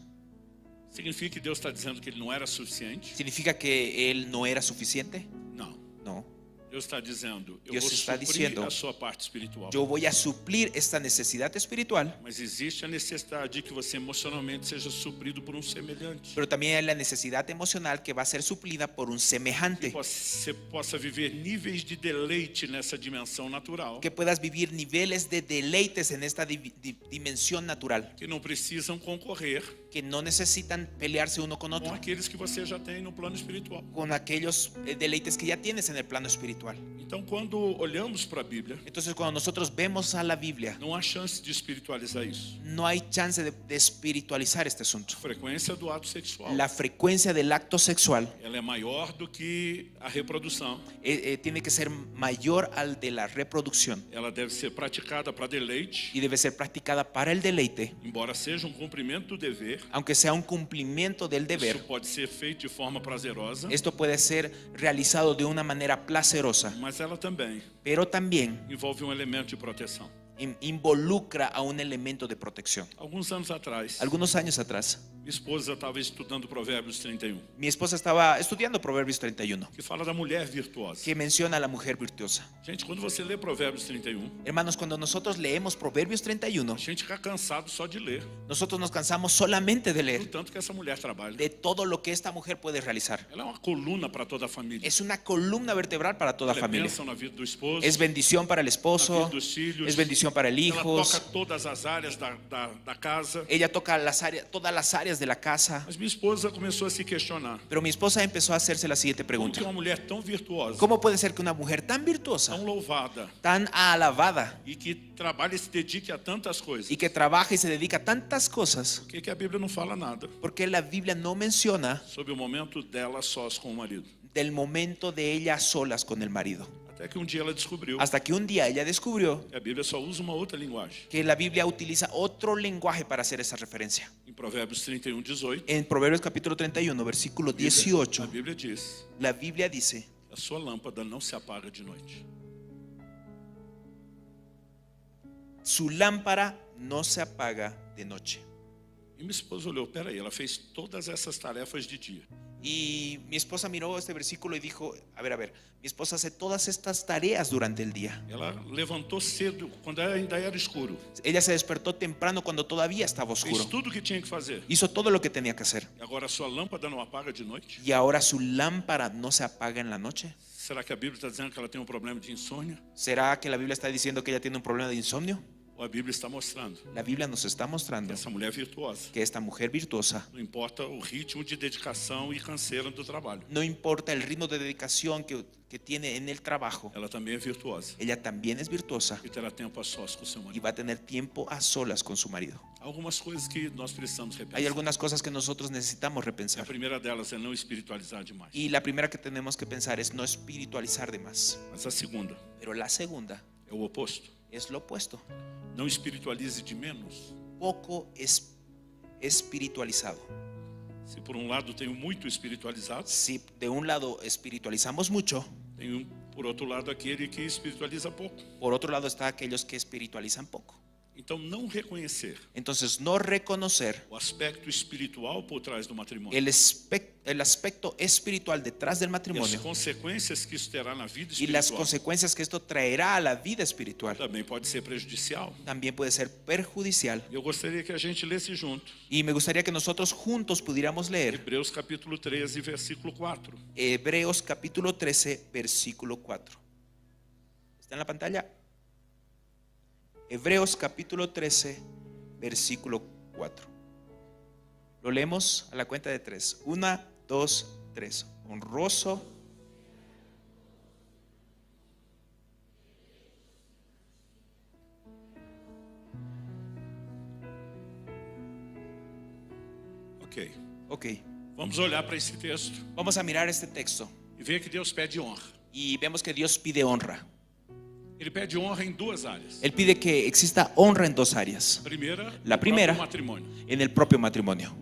Significa que Deus está dizendo que ele não era suficiente?
¿Significa que él no era suficiente?
Não.
No.
Deus está dizendo: eu
Deus
vou
está
suprir
dizendo,
a sua parte espiritual.
Yo voy a suplir esta necesidad espiritual,
Mas existe a necessidade de que você emocionalmente seja suprido por um semelhante.
pero también hay la necesidad emocional que va a ser suplida por un semejante.
Você possa viver níveis de deleite nessa dimensão natural,
Que puedas vivir niveles de deleites en esta dimensión natural,
que não precisam concorrer
que no necesitan pelearse uno con
com
otro,
aqueles que você já tem no plano espiritual.
con aquellos deleites que ya tienes en el plano espiritual.
Então, quando olhamos para a Bíblia,
Entonces, cuando nosotros vemos a la Biblia,
não há chance de espiritualizar isso.
no hay chance de espiritualizar este asunto.
A frequência do ato sexual,
La frecuencia del acto sexual
ela é maior do que a reprodução.
tiene que ser mayor al de la reproducción
Ela deve ser praticada para deleite,
y debe ser practicada para el deleite,
embora seja um cumprimento do dever.
aunque sea un cumplimiento del
Isso
deber.
pode ser feito de forma prazerosa,
Esto puede ser realizado de una manera placerosa,
mas ela também
pero también
envolve um elemento de proteção.
involucra a un elemento de protección.
Alguns anos atrás,
Algunos años atrás,
minha esposa estava estudando Provérbios 31,
mi esposa estaba estudiando Proverbios 31,
que fala da mulher virtuosa.
que menciona a la mujer virtuosa.
Gente, quando você lê Provérbios 31,
Hermanos, cuando nosotros leemos Proverbios 31,
a gente fica cansado só de ler,
nosotros nos cansamos solamente de
do
leer
tanto que essa mulher trabalha.
de todo lo que esta mujer puede realizar.
Ela é uma coluna para toda a família.
Es una columna vertebral para toda
Ela é
familia.
bênção na vida do esposo,
Es bendición para el
na
esposo,
vida dos filhos.
es bendición para el
Ela
hijo.
toca todas as áreas da casa.
Ella toca todas las áreas de la casa.
Mas minha esposa começou a se questionar:
Pero mi esposa empezó a hacerse la siguiente
como
pregunta:
que uma mulher tão virtuosa,
¿cómo puede ser que una mujer tan virtuosa,
tão louvada
tan alabada
e que trabalha e se dedique a tantas coisas,
y que trabaja y se dedica a tantas cosas,
por que a Bíblia não fala nada
porque la Biblia no menciona
sobre o momento dela sós com o marido?
del momento de ella a solas con el marido?
Até que um dia ela descobriu
Hasta que un día ella descubrió
que a Bíblia só usa uma outra linguagem.
que la Biblia utiliza otro lenguaje para hacer esa referencia.
Em Provérbios 31, 18,
En Proverbios capítulo 31, versículo
a
18,
Bíblia diz:
la Biblia dice:
a sua lâmpada não se apaga de noite.
su lámpara no se apaga de noche.
E minha esposa olhou: peraí, ela fez todas essas tarefas de dia.
Y mi esposa miró este versículo y dijo: a ver, mi esposa hace todas estas tareas durante el día.
Ela levantou cedo, quando ainda era escuro.
Ella se despertó temprano cuando todavía estaba
Fez
oscuro.
tudo o que tinha que fazer.
Hizo todo lo que tenía que hacer.
E agora a sua lâmpada não apaga de noite?
Y ahora su lámpara no se apaga en la noche.
Será que a Bíblia está dizendo que ela tem um problema de insônia?
¿Será que la Biblia está diciendo que ella tiene un problema de insomnio?
Ou a Bíblia está mostrando
La Biblia nos está
que
mostrando
essa mulher virtuosa,
que esta mujer virtuosa,
não importa o ritmo de dedicação e canseira do trabalho,
no importa el ritmo de dedicación que tiene en el trabajo,
ela também é virtuosa
ella también es virtuosa
e terá tempo a sós com seu
y
marido.
va a tener tiempo a solas con su marido.
Há algumas coisas que nós precisamos
Hay
repensar.
algunas cosas que nosotros necesitamos
A
repensar.
primeira delas é não espiritualizar demais.
Y la primera que tenemos que pensar es no espiritualizar de más.
Mas a segunda
Pero la segunda
é o oposto.
es lo opuesto.
Não espiritualize de menos.
Poco espiritualizado.
Se por um lado tenho muito espiritualizado,
Si de un lado espiritualizamos mucho,
tenho por outro lado aquele que espiritualiza pouco.
por otro lado está aquellos que espiritualizan poco.
Então, não reconhecer
Entonces, no reconocer
o aspecto espiritual por trás do matrimônio
el aspecto espiritual detrás del
e as
matrimonio
consequências que isso terá na vida
y las
espiritual
consecuencias que esto traerá a la vida espiritual
também pode ser prejudicial.
también puede ser perjudicial.
Eu gostaria que a gente lesse junto
Y me gustaría que nosotros juntos pudiéramos leer
Hebreus capítulo 13, versículo 4.
Hebreos capítulo 13, versículo 4. ¿Está en la pantalla? Hebreos capítulo 13, versículo 4. Lo leemos a la cuenta de 3. 1, 2, 3. Honroso.
Ok.
Ok.
Vamos olhar para esse texto
Vamos a mirar este texto
e ver que Deus pede honra.
Y vemos que Dios pide honra.
Ele pede honra em duas áreas.
Él pide que exista honra en dos áreas.
La
La primera,
no matrimônio.
en el propio matrimonio.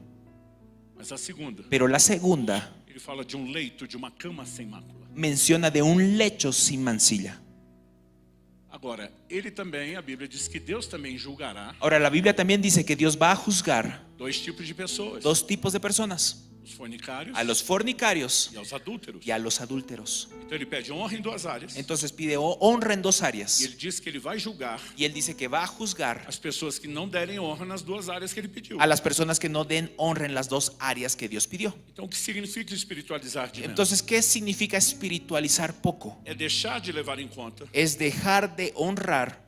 Mas a segunda,
Pero la segunda
ele fala de leito, de uma cama sem mácula.
menciona de un lecho sin mancilla.
Agora, ele também, a Bíblia diz que Deus também julgará
Ahora, la Biblia también dice que Dios va a juzgar
dois tipos de pessoas:
dos tipos de personas:
os fornicários
a los fornicarios
e aos adúlteros.
y a los adúlteros.
Então ele pede honra em duas áreas.
Entonces pide honra en dos
E
áreas.
ele diz que ele vai julgar
Y él dice que va a juzgar
as pessoas que não derem honra nas duas áreas que ele pediu.
a las personas que no den honra en las dos áreas que Dios pidió.
Então, o que significa espiritualizar de menos?
Entonces, ¿qué significa espiritualizar poco?
É deixar de levar em conta,
Es dejar de honrar,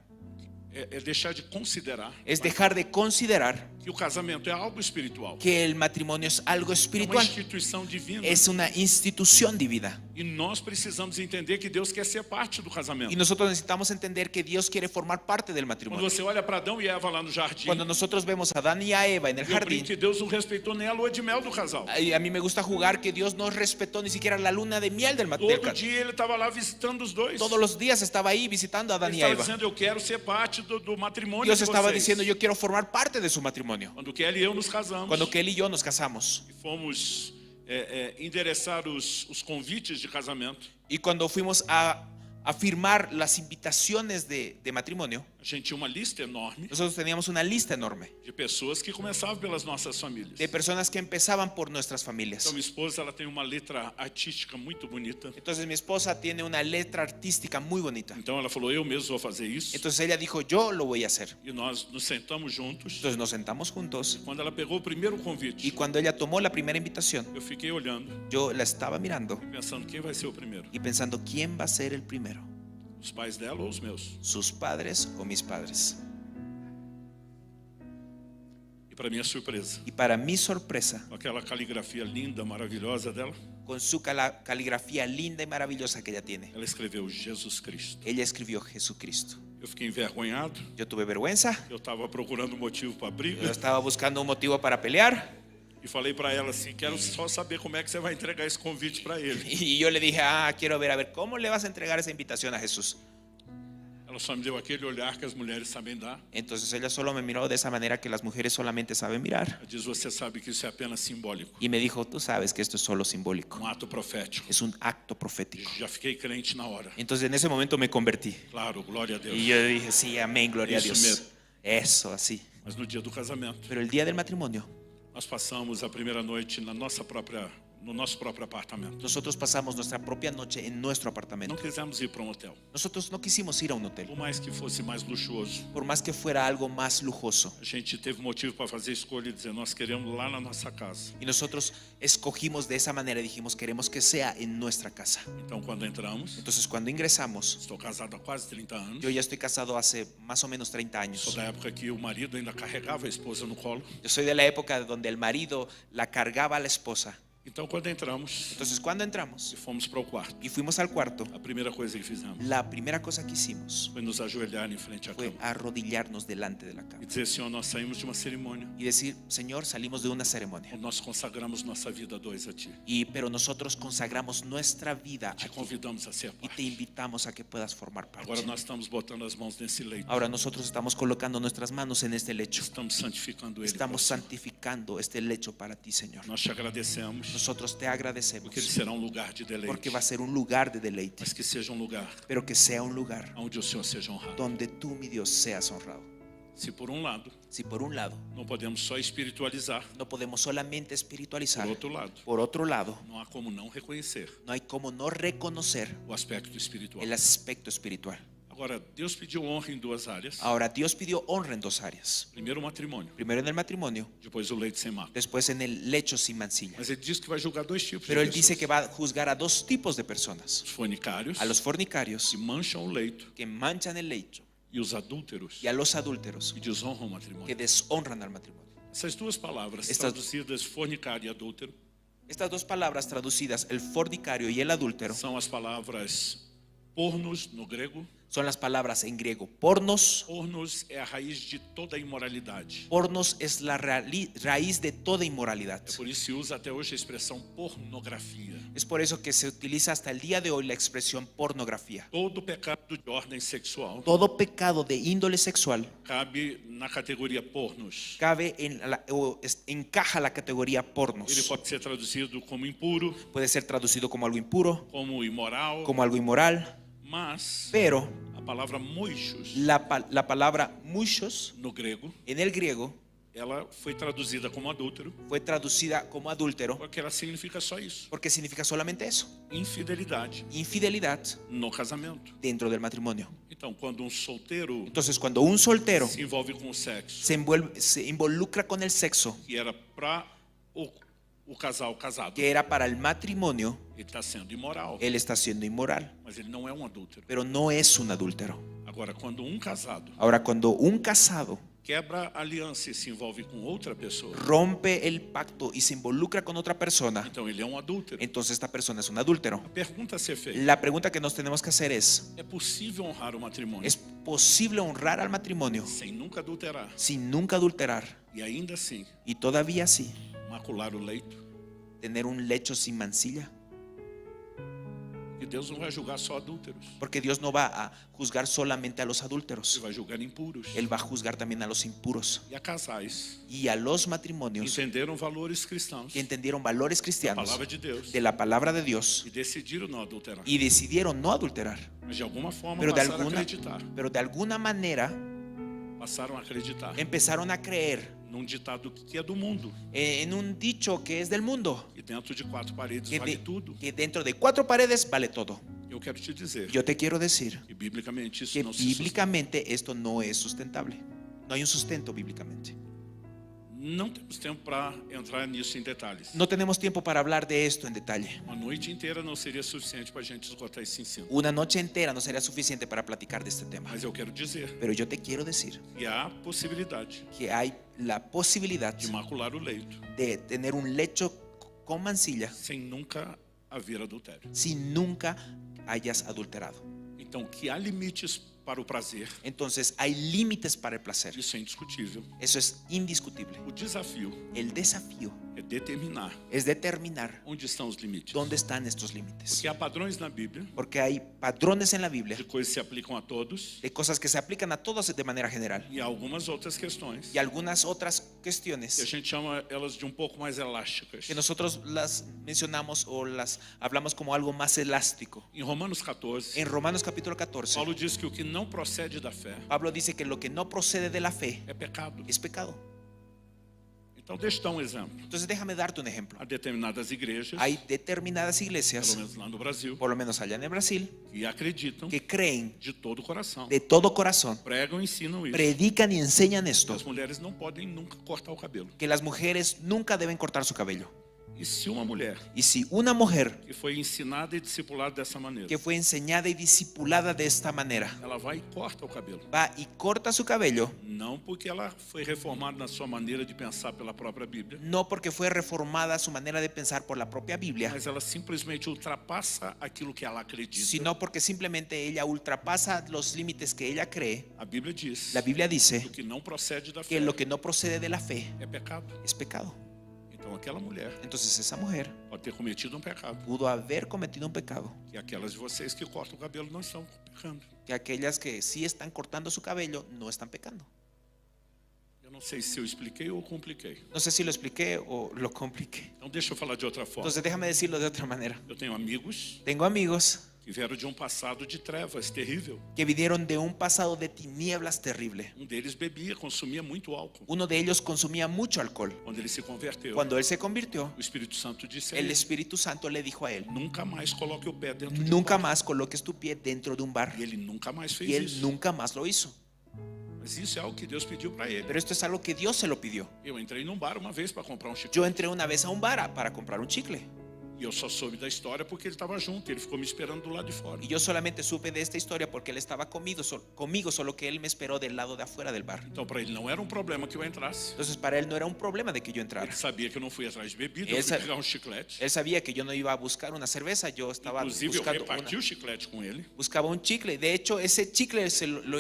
é deixar de considerar
es dejar de considerar
que o casamento é algo espiritual.
que el matrimonio es algo
É uma
espiritual,
instituição divina.
es una institución divina.
E nós precisamos entender que Deus quer ser parte do casamento.
Y nosotros necesitamos entender que Dios quiere formar parte del
Quando
matrimonio.
você olha para Adão e Eva lá no jardim,
Cuando nosotros vemos a Adán y a Eva en el
eu brinco
jardín,
que Deus não respeitou nem a lua de mel do casal.
a mí me gusta jugar que Dios no respetó ni siquiera la luna de miel del
Todo
matrimonio.
dia ele estava lá visitando os dois.
Todos los días estaba ahí visitando a Adán
Ele
y a
estava
Eva.
dizendo: eu quero ser parte do matrimônio
Dios
de
estaba
vocês.
diciendo, yo quiero formar parte de su matrimonio.
Quando Kelly e eu nos casamos,
Cuando que él y yo nos casamos,
e fomos endereçar os convites de casamento,
y cuando fuimos a firmar las invitaciones de matrimonio,
a gente tinha uma lista enorme
nosotros teníamos una lista enorme
de pessoas que começavam pelas nossas famílias.
de personas que empezaban por nuestras familias.
Então minha esposa, ela tem uma letra artística muito bonita.
Entonces mi esposa tiene una letra artística muy bonita.
Então ela falou: eu mesmo vou fazer isso.
Entonces ella dijo, yo lo voy a hacer.
E nós nos sentamos juntos.
Entonces nos sentamos juntos,
Quando ela pegou o primeiro convite,
y cuando ella tomó la primera invitación,
eu fiquei olhando,
yo la estaba mirando
pensando quem vai ser o primeiro,
y pensando, ¿quién va a ser el primero?
os pais dela ou os meus.
¿Sus padres o mis padres?
E para minha surpresa,
Y para mi sorpresa,
com aquela caligrafia linda, maravilhosa dela,
con su caligrafía linda y maravillosa que ella tiene,
ela escreveu Jesus Cristo.
ella escribió Jesucristo.
Eu fiquei envergonhado.
Yo tuve vergüenza,
Eu estava procurando um motivo para briga.
yo estaba buscando un motivo para pelear,
E falei para ela assim: quero só saber como é que você vai entregar esse convite para ele.
y yo le dije, quiero ver, a ver, ¿cómo le vas a entregar esa invitación a Jesús?
Ela só me deu aquele olhar que as mulheres sabem dar.
Entonces ella solo me miró de esa manera que las mujeres solamente saben mirar,
Ela diz: você sabe que isso é apenas simbólico,
y me dijo, tú sabes que esto es solo simbólico,
um ato profético.
es un acto profético.
Já fiquei crente na hora.
Entonces en ese momento me convertí,
Claro, glória a Deus.
y yo dije, sí, amén, gloria a
Eso
Dios.
mismo.
Eso, así.
Mas no dia do casamento,
Pero el día del matrimonio,
nós passamos a primeira noite no nosso próprio apartamento.
nosotros pasamos nuestra propia noche en nuestro
Não
apartamento.
quisemos ir para um hotel.
Nosotros no quisimos ir a un hotel,
Por mais que fosse mais luxuoso,
por más que fuera algo más lujoso.
a gente teve motivo para fazer escolha e dizer: nós queremos lá na nossa casa.
Y nosotros escogimos de esa manera, dijimos, queremos que sea en nuestra casa.
Então, quando entramos,
Entonces cuando ingresamos,
estou casado há quase 30 anos.
yo ya estoy casado hace más o menos 30
Sou
años.
da época que o marido ainda carregava a esposa no colo.
Yo soy de la época donde el marido la cargaba a la esposa.
Então, quando entramos
Entonces cuando entramos
e fomos para o quarto,
y fuimos al cuarto,
a primeira coisa que fizemos
la primera cosa que hicimos
foi nos ajoelhar em frente à
fue
cama
arrodillarnos delante de la
e
cama
dizer: Senhor, nós saímos de uma cerimônia,
y decir, Señor, salimos de una ceremonia,
onde nós consagramos nossa vida a dois a Ti.
pero nosotros consagramos nuestra vida a
Te
ti
convidamos a ser
y te
parte.
invitamos a que puedas formar parte.
Agora nós estamos botando as mãos nesse leito.
Ahora nosotros estamos colocando nuestras manos en este lecho.
Estamos santificando ele.
Estamos
para o Senhor.
santificando este lecho para ti, Señor.
Nós te agradecemos,
Nosotros te agradecemos
porque ele será um lugar de deleite,
porque va a ser un lugar de deleite,
mas que seja um lugar
pero que sea un lugar
onde o Senhor seja honrado.
donde tú, mi Dios, seas honrado.
Se por um lado
Si por un lado
não podemos só espiritualizar,
no podemos solamente espiritualizar,
por outro lado
por otro lado
não há como não reconhecer
no hay como no reconocer
o aspecto espiritual.
el aspecto espiritual.
Agora, Deus pediu honra em duas áreas.
Ahora Dios pidió honra en dos áreas.
Primeiro o matrimônio,
Primero en el matrimonio,
depois o leito sem mácula.
después en el lecho sin mancilla.
Mas ele diz que vai julgar dois tipos
Pero
de
él dice
pessoas:
que va a juzgar a dos tipos de personas:
os fornicários,
a los fornicarios
que mancham o leito,
que manchan el lecho
e os adúlteros,
y a los adúlteros
que desonram o
que
matrimônio.
deshonran al matrimonio.
Essas duas palavras,
Estas-
traduzidas fornicário e adúltero,
Estas dos palabras traducidas, el fornicario y el adúltero,
são as palavras pornos no grego
Son las palabras en griego pornos.
Pornos é a raiz de toda a imoralidade.
Pornos es la raíz de toda inmoralidad.
É por isso que se usa até hoje a expressão pornografia.
Es por eso que se utiliza hasta el día de hoy la expresión pornografía.
Todo pecado de ordem sexual
Todo pecado de índole sexual
cabe na categoria pornos.
cabe encaja la categoría
Ele
pornos.
pode ser traduzido como impuro,
Puede ser traducido como algo impuro,
como imoral,
como algo inmoral,
mas
pero
a palavra moichos
la palabra muchos
no grego,
en el griego
ela foi traduzida como adúltero,
fue traducida como adúltero
porque ela significa só isso:
porque significa solamente eso,
infidelidade
infidelidad
no casamento.
dentro del matrimonio.
Então, quando um solteiro
Entonces, cuando un soltero
se envolve com o sexo,
se involucra con el sexo
que era para o casal casado,
que era para el matrimonio,
ele está sendo imoral,
él está siendo inmoral,
mas ele não é um adúltero.
pero no es un adúltero.
Agora, quando um casado
Ahora, cuando un casado
quebra a aliança e se envolve com outra pessoa,
rompe el pacto y se involucra con otra persona,
então ele é um adúltero.
entonces esta persona es un adúltero.
A pergunta a ser feita:
La pregunta que nos tenemos que hacer
é possível honrar o matrimônio
¿es posible honrar al matrimonio
sem nunca adulterar
sin nunca adulterar
e ainda assim
y todavía así
macular o leito?
tener un lecho sin mancilla?
E Deus não vai julgar só adúlteros,
Porque Dios no va a juzgar solamente a los
Ele
adúlteros,
vai julgar impuros
Él va a juzgar también a los impuros
e a casais
y a los matrimonios
que entenderam valores cristãos,
que entendieron valores
a
cristianos
palavra de Deus,
de la palabra de Dios
e decidiram não adulterar.
y decidieron no adulterar,
Mas de alguma forma
pero de alguna manera
passaram a acreditar
empezaron a creer
num ditado que é do mundo,
en un dicho que es del mundo,
e dentro de quatro paredes
que,
vale tudo.
que dentro de 4 paredes vale todo.
Eu quero te dizer
Yo te quiero decir
que biblicamente isso
que
não se sustenta.
bíblicamente esto no es sustentable. No hay un sustento bíblicamente.
Não temos tempo para entrar nisso em detalhes.
No tenemos tiempo para hablar de esto en detalle.
Uma noite inteira não seria suficiente para a gente esgotar esse ensino.
Una noche entera no sería suficiente para platicar de este tema.
Mas eu quero dizer
Pero yo te quiero decir
que há possibilidade
que hay la posibilidad
de macular o leito
de tener un lecho con mancilla
sem nunca haver adultério.
si nunca hayas adulterado.
Então, que há limites para o prazer,
Entonces hay límites para el placer.
isso é indiscutível.
Eso es indiscutible.
O desafio
El desafío
é determinar
es determinar
onde estão os limites.
dónde están estos límites.
Porque há padrões na Bíblia
Porque hay padrones en la Biblia
de coisas que se aplicam a todos
de cosas que se aplican a todos de manera general
e há algumas outras questões
y algunas otras
que a
cuestiones
gente chama elas de um pouco mais elásticas.
que nosotros las mencionamos o las hablamos como algo más elástico.
Em Romanos 14,
En Romanos capítulo 14,
Paulo diz que o que não procede da fé
Pablo dice que lo que no procede de la fe
é pecado.
es pecado.
Então, deixa eu dar um exemplo.
Entonces déjame darte un ejemplo.
Há determinadas igrejas,
Hay determinadas
pelo
iglesias,
menos lá no Brasil,
por lo menos allá en el Brasil,
que acreditam
que creen
de todo o coração,
de todo corazón,
pregam e ensinam isso.
predican y enseñan
Que
esto,
as mulheres não podem nunca cortar o cabelo.
que las mujeres nunca deben cortar su cabello.
E se uma mulher
Y si una mujer
que foi ensinada e discipulada dessa maneira,
que fue enseñada y discipulada de esta manera
ela vai e corta o cabelo,
va y corta su cabello,
não porque ela foi reformada na sua maneira de pensar pela própria Bíblia,
no porque fue reformada su manera de pensar por la propia Biblia,
mas ela simplesmente ultrapassa aquilo que ela acredita.
sino porque simplemente ella ultrapasa los límites que ella cree.
A Bíblia diz
La Biblia dice
que o que não procede da
que
fé
lo que no procede de la fe
é pecado.
es pecado.
Então aquela mulher
Entonces esa mujer
pode ter cometido um pecado,
pudo haber cometido un pecado,
e aquelas de vocês que cortam o cabelo não estão pecando.
que aquellas que sí están cortando su cabello no están pecando.
Eu não sei se eu expliquei ou compliquei.
No sé si lo expliqué o lo compliqué.
Então deixa eu falar de outra forma.
Entonces déjame decirlo de otra manera.
Eu tenho amigos
Tengo amigos
que vieram de um passado de trevas terrível.
que vinieron de un pasado de tinieblas terrible.
Um deles bebia, consumia muito álcool.
Uno de ellos consumía mucho alcohol.
Quando ele se converteu,
Cuando él se convirtió,
o Espírito Santo disse a
el
ele:
Espíritu Santo le dijo a él:
nunca mais coloque o pé dentro de um
nunca
bar.
más coloques tu pie dentro de un bar.
E ele nunca mais fez
Y él
isso.
nunca más lo hizo.
Mas isso é algo que Deus pediu para ele.
Pero esto es algo que Dios se lo pidió.
Eu entrei num bar uma vez para comprar um
Yo
chicote.
entré una vez a un bar para comprar un chicle.
E eu só soube da história porque ele estava junto, ele ficou me esperando do lado de fora.
Y yo solamente supe de esta historia porque él estaba conmigo, solo que él me esperó del lado de afuera del bar.
Então para ele não era um problema que eu entrasse.
Entonces para él no era un problema de que yo entrara.
Ele sabia que eu não fui atrás de bebida, eu
Él,
fui
sa-
pegar um chiclete.
él sabía que yo no iba a buscar una cerveza, yo estaba
Inclusive eu
buscando
reparti o chiclete com ele,
buscaba un chicle. De hecho, ese chicle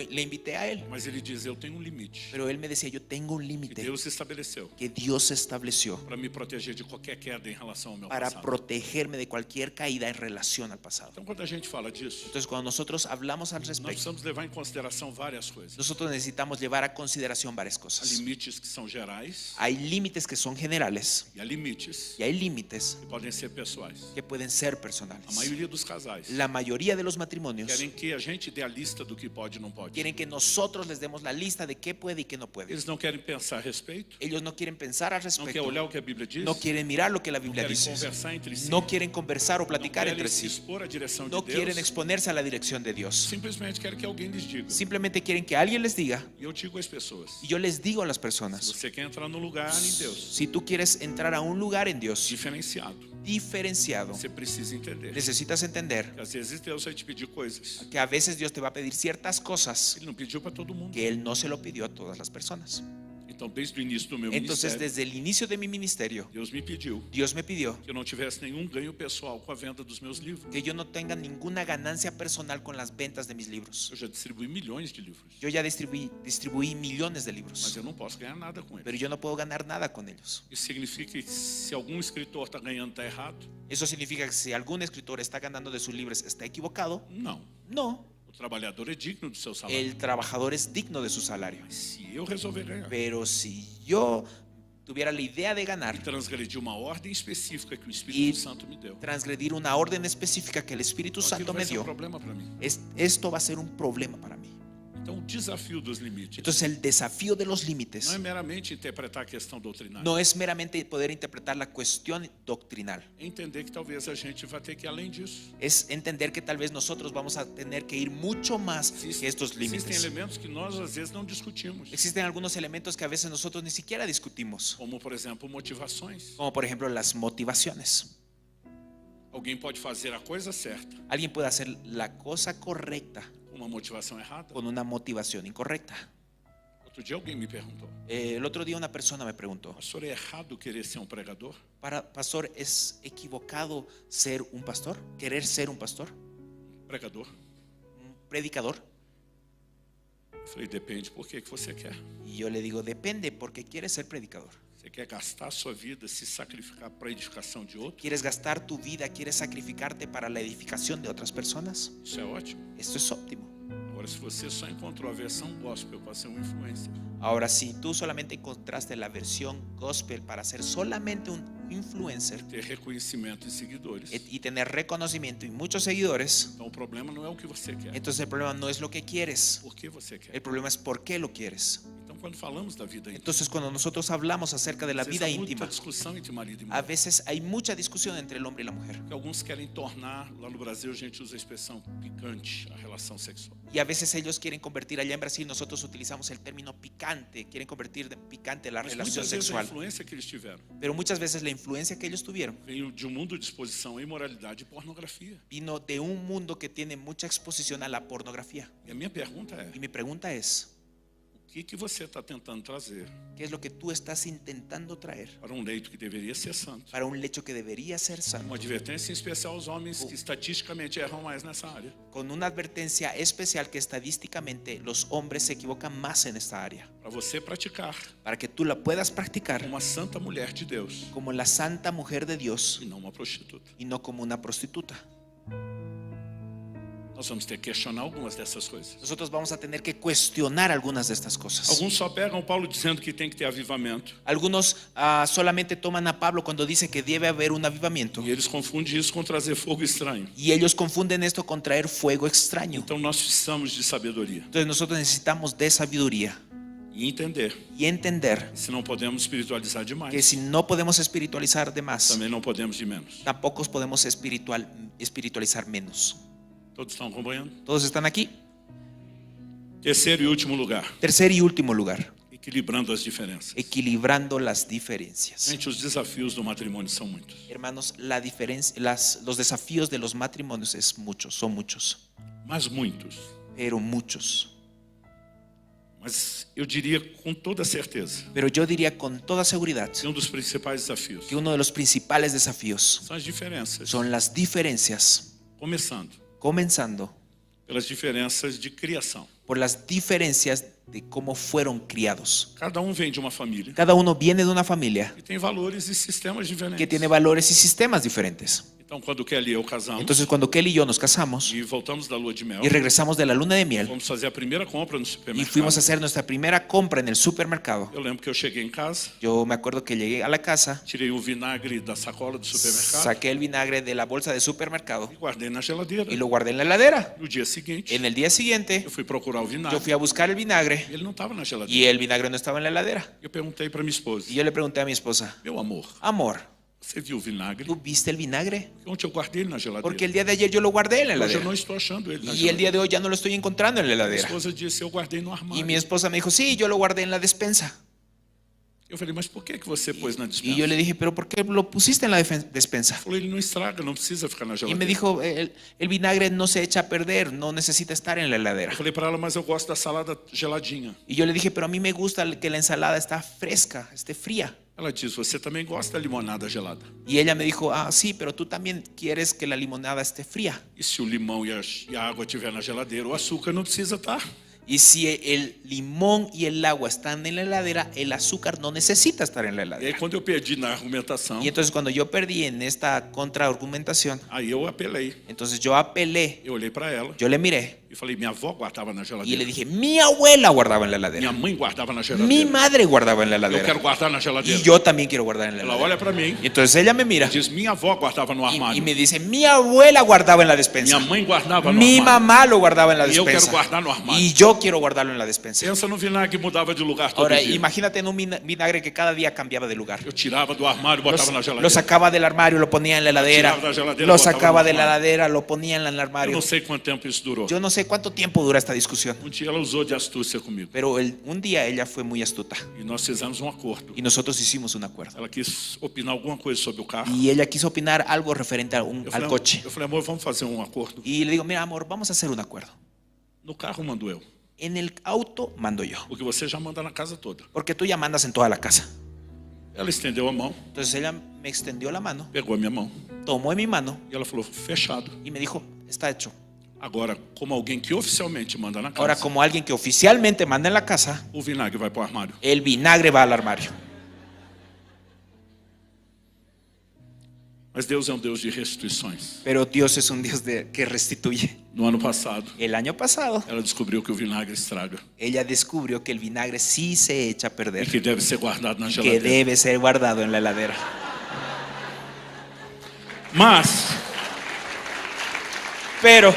le invité a él.
mas ele diz, eu tenho um limite
Pero él me decía, yo tengo un
que
límite
Deus estabeleceu
que Dios estableció
para me proteger de qualquer queda em relação ao meu
para
passado.
protegerme de cualquier caída en relación al pasado.
Então quando a gente fala disso,
Entonces, cuando nosotros hablamos al
nós
respecto,
precisamos levar em consideração várias coisas.
nosotros necesitamos llevar a consideración varias
Há
cosas.
limites que são gerais
Hay límites que son generales
e há limites
y hay límites
que podem ser pessoais.
que pueden ser
A
personales.
maioria dos casais
La mayoría de los matrimonios
querem que a gente dê a lista do que pode e não pode.
quieren que nosotros les demos la lista de qué puede y qué no puede.
Eles não querem pensar a respeito,
Ellos no quieren pensar al
não querem
respecto,
olhar o que a Bíblia diz,
no quieren mirar lo que la
não
Biblia
querem
dice,
conversar entre si,
no quieren conversar o
não
platicar
querem
entre
se
sí,
expor à direção
no
de
quieren
Deus,
exponerse a la dirección de Dios.
simplesmente querem que alguém lhes diga.
Simplemente quieren que alguien les diga.
E eu digo às pessoas,
Y yo les digo a las
se
personas,
você quer entrar no lugar em Deus
si tú quieres entrar a un lugar en Dios
diferenciado,
diferenciado,
você precisa entender
necesitas entender
que às vezes Deus vai te pedir coisas
que a veces Dios te va a pedir ciertas cosas
que Ele não pediu para todo mundo.
que Él no se lo pidió a todas las personas.
Então, desde o início do meu
Entonces,
ministério,
desde el inicio de mi ministerio,
Deus me pediu
Dios me pidió
que eu não tivesse nenhum ganho pessoal com a venda dos meus livros.
que yo no tenga ninguna ganancia personal con las ventas de mis libros.
Eu já distribuí milhões de livros,
Yo ya distribuí millones de
mas
libros,
eu não posso ganhar nada com
pero
eles.
yo no puedo ganar nada con ellos.
Isso significa que se algum escritor está ganhando está errado?
Eso significa que si algún escritor está ganando de sus libros está equivocado.
Não.
No,
O trabalhador é digno do seu salário.
el trabajador es digno de su salario.
Mas se eu resolver ganhar
Pero si yo tuviera la idea de
e
ganar,
transgredir uma ordem específica que o
E
Espírito Santo me deu,
transgredir una orden específica que el Espíritu
aquilo
Santo
vai
me
ser um
dio,
problema para mim.
esto va a ser un problema para mí.
Então, o desafio dos limites
Entonces, el desafío de los
não
límites
é meramente interpretar a questão doutrinária.
no es meramente poder interpretar la cuestión doctrinal,
É entender que talvez a gente vai ter que ir além disso.
es entender que tal vez nosotros vamos a tener que ir mucho más que estos
Existem
límites.
elementos que nós às vezes não discutimos,
Existen algunos elementos que a veces nosotros ni siquiera discutimos,
como por exemplo motivações.
como por ejemplo las motivaciones.
Alguém pode fazer a coisa certa
Alguien puede hacer la cosa correcta
com uma motivação errada.
con una motivación incorrecta.
Outro dia alguém me perguntou:
El otro día una persona me preguntó,
pastor, é errado querer ser um pregador?
pastor, ¿es equivocado ser un pastor? ¿Querer ser un pastor?
Pregador?
¿Un predicador?
Eu falei: depende, por que você quer?
Y yo le digo, depende, porque quieres ser predicador.
Você quer gastar a sua vida, se sacrificar para a edificação de outro?
¿Quieres gastar tu vida? ¿Quieres sacrificarte para la edificación de otras personas?
Isso é ótimo.
Esto es óptimo.
Agora, se você só encontrou a versão gospel para ser um influencer,
Ahora, si tú solamente encontraste la versión gospel para ser solamente un influencer
ter reconhecimento e seguidores,
y tener reconocimiento y muchos seguidores,
então o problema não é o que você quer,
entonces el problema no es lo que quieres,
por que você quer.
el problema es por qué lo quieres.
Então, quando falamos da vida íntima,
Entonces, cuando nosotros hablamos acerca de la
às vezes
vida
há muita
íntima,
discussão entre marido e
a
mulher.
veces hay mucha discusión entre el hombre y la mujer.
Que alguns querem tornar, lá no Brasil a gente usa a expressão picante, a relação sexual.
Y a veces ellos quieren convertir, allá en Brasil nosotros utilizamos el término picante, quieren convertir de picante la
Mas
relación
muitas vezes a
sexual.
influência que eles tiveram
Pero muchas veces la influencia que ellos tuvieron
veio de um mundo de exposição à imoralidade e pornografia.
vino de un mundo que tiene mucha exposición a la pornografía.
E a minha pergunta é:
Y mi pregunta es,
o que você está tentando trazer
¿qué es lo que tú estás intentando traer
para um leito que deveria ser santo?
para un lecho que debería ser
Uma
santo?
advertência em especial aos homens que estatisticamente erram mais nessa área.
Con una advertencia especial que estadísticamente los hombres se equivocan más en esta área.
Para você praticar
Para que tú la puedas practicar
uma santa mulher de Deus
como la santa mujer de Dios
e não uma prostituta.
y no como una prostituta.
Nós vamos ter que questionar algumas dessas coisas.
Nosotros vamos a tener que cuestionar algunas de estas cosas.
Alguns só pegam Paulo dizendo que tem que ter avivamento
Algunos solamente toman a Pablo cuando dice que debe haber un avivamiento.
e eles confundem isso com trazer fogo estranho.
Y ellos confunden esto con traer fuego extraño.
Então nós precisamos de sabedoria
Entonces nosotros necesitamos de sabiduría
e entender
y entender
que se não podemos espiritualizar
que
demais,
si no podemos espiritualizar de más,
também não podemos de menos.
tampoco podemos espiritualizar menos.
Todos estão acompanhando?
¿Todos están aquí?
Terceiro e último lugar.
Tercer y último lugar.
E equilibrando as diferenças.
equilibrando las diferencias.
Gente, os desafios do matrimônio são muitos.
Hermanos, la diferencia, los desafíos de los matrimonios son muchos,
Mas muitos.
pero muchos.
Mas eu diria com toda certeza
Pero yo diría con toda seguridad
que dos principais desafios
que uno de los principales desafíos
são as diferenças.
son las diferencias,
Começando
comenzando
pelas diferenças de criação.
por las diferencias de cómo fueron criados.
Cada vem de uma família
Cada uno viene de una familia
que tem valores e sistemas diferentes.
que tiene valores y sistemas diferentes.
Então, quando Kelly e eu casamos
Entonces, cuando Kelly y yo nos casamos
e voltamos da lua de mel,
y regresamos de la luna de miel
fomos fazer a primeira compra no
y
supermercado.
fuimos a hacer nuestra primera compra en el supermercado,
Eu lembro que eu cheguei em casa,
yo me acuerdo que llegué a la casa,
tirei o vinagre da sacola do supermercado
saqué el vinagre de la bolsa de supermercado
e guardei na geladeira.
y lo guardé en la heladera.
No dia seguinte,
En el día siguiente,
eu fui procurar o
yo
vinagre
fui a buscar el vinagre
e ele não estava na
y
geladeira.
el vinagre no estaba en la heladera.
Eu perguntei para minha esposa:
Y yo le pregunté a mi esposa,
meu amor,
amor,
você viu o vinagre?
¿tú viste el vinagre?
Ontem eu guardei ele na geladeira.
Porque el día de ayer yo lo guardé en la
Hoje eu
heladera
não estou achando ele na
y el día
geladeira.
de hoy ya no lo estoy encontrando en la
Minha
heladera.
esposa disse: eu guardei no
Y
armário.
mi esposa me dijo, sí, yo lo guardé en la despensa.
Eu falei: mas por que você pôs na
Y
despensa?
yo le dije, pero ¿por qué lo pusiste en la despensa?
Ele falou: ele não estraga, não precisa ficar na
Y me
geladeira.
dijo, el vinagre no se echa a perder, no necesita estar en la heladera.
Eu falei para ela: mas eu gosto da salada geladinha.
Y yo le dije, pero a mí me gusta que la ensalada está fresca, esté fría.
Ela disse: você também gosta da limonada gelada.
Y ella me dijo, ah, sí, pero tú también quieres que la limonada esté fría.
E se o limão e a água estiver na geladeira, o açúcar não precisa estar.
Y si el limón y el agua están en la heladera, el azúcar no necesita estar en la
E aí,
heladera.
quando eu perdi na argumentação,
Y entonces cuando yo perdí en esta contraargumentación,
aí eu apelei.
entonces yo apelé,
Eu olhei para ela
yo le miré
e falei: minha avó guardava na
y le
geladeira.
dije, mi abuela guardaba en la
Minha
heladera,
mãe guardava na
mi
geladeira.
madre guardaba en la
Eu quero
heladera
guardar na
y
geladeira.
yo también quiero guardar en la
Ela
heladera.
olha para mim
Y entonces ella me mira
e diz: minha avó guardava no
y
armário.
me dice, mi abuela guardaba en la
Minha
despensa,
mãe guardava no
mi
armário.
mamá lo guardaba en la
Y yo quiero
despensa
guardar no armario.
y yo quiero guardarlo en la despensa.
Pensa no vinagre que mudava de lugar todo
Ahora
dia.
imagínate en un vinagre que cada día cambiaba de lugar.
Eu tirava do armário e botava na
Lo
geladeira.
sacaba del armario, lo ponía en la heladera,
Tiraba de la heladera,
lo
botaba
sacaba
en
de
el
la
armario.
heladera, lo ponía en el
Eu
armario.
não sei quanto tempo isso durou.
Yo no sé cuánto tiempo dura esta discusión,
Dia ela usou de astúcia comigo.
pero un día ella fue muy astuta
E nós fizemos acordo.
y nosotros hicimos un acuerdo.
Ela quis opinar alguma coisa sobre o carro.
Y ella quiso opinar algo referente
Eu
al
falei:
coche.
amor, vamos fazer acordo.
Y le digo, mira amor, vamos a hacer un acuerdo.
No carro mando eu.
En el auto mando yo,
Porque você já manda na casa toda.
porque tú ya mandas en toda la casa.
Ela estendeu a mão,
Entonces ella me extendió la mano,
pegou a minha mão.
tomó en mi mano
E ela falou: fechado.
y me dijo, está hecho.
Agora, como alguém que oficialmente manda na casa,
Ahora, como alguien que oficialmente manda en la casa,
o vinagre vai para o armário.
el vinagre va al armario.
Mas Deus é Deus de restituições.
Pero Dios es un Dios que restituye.
No ano passado,
El año pasado,
ela descobriu que o vinagre estraga.
ella descubrió que el vinagre sí se echa a
E
perder,
que deve ser guardado na
que
geladeira.
debe ser guardado en la heladera.
Mas
Pero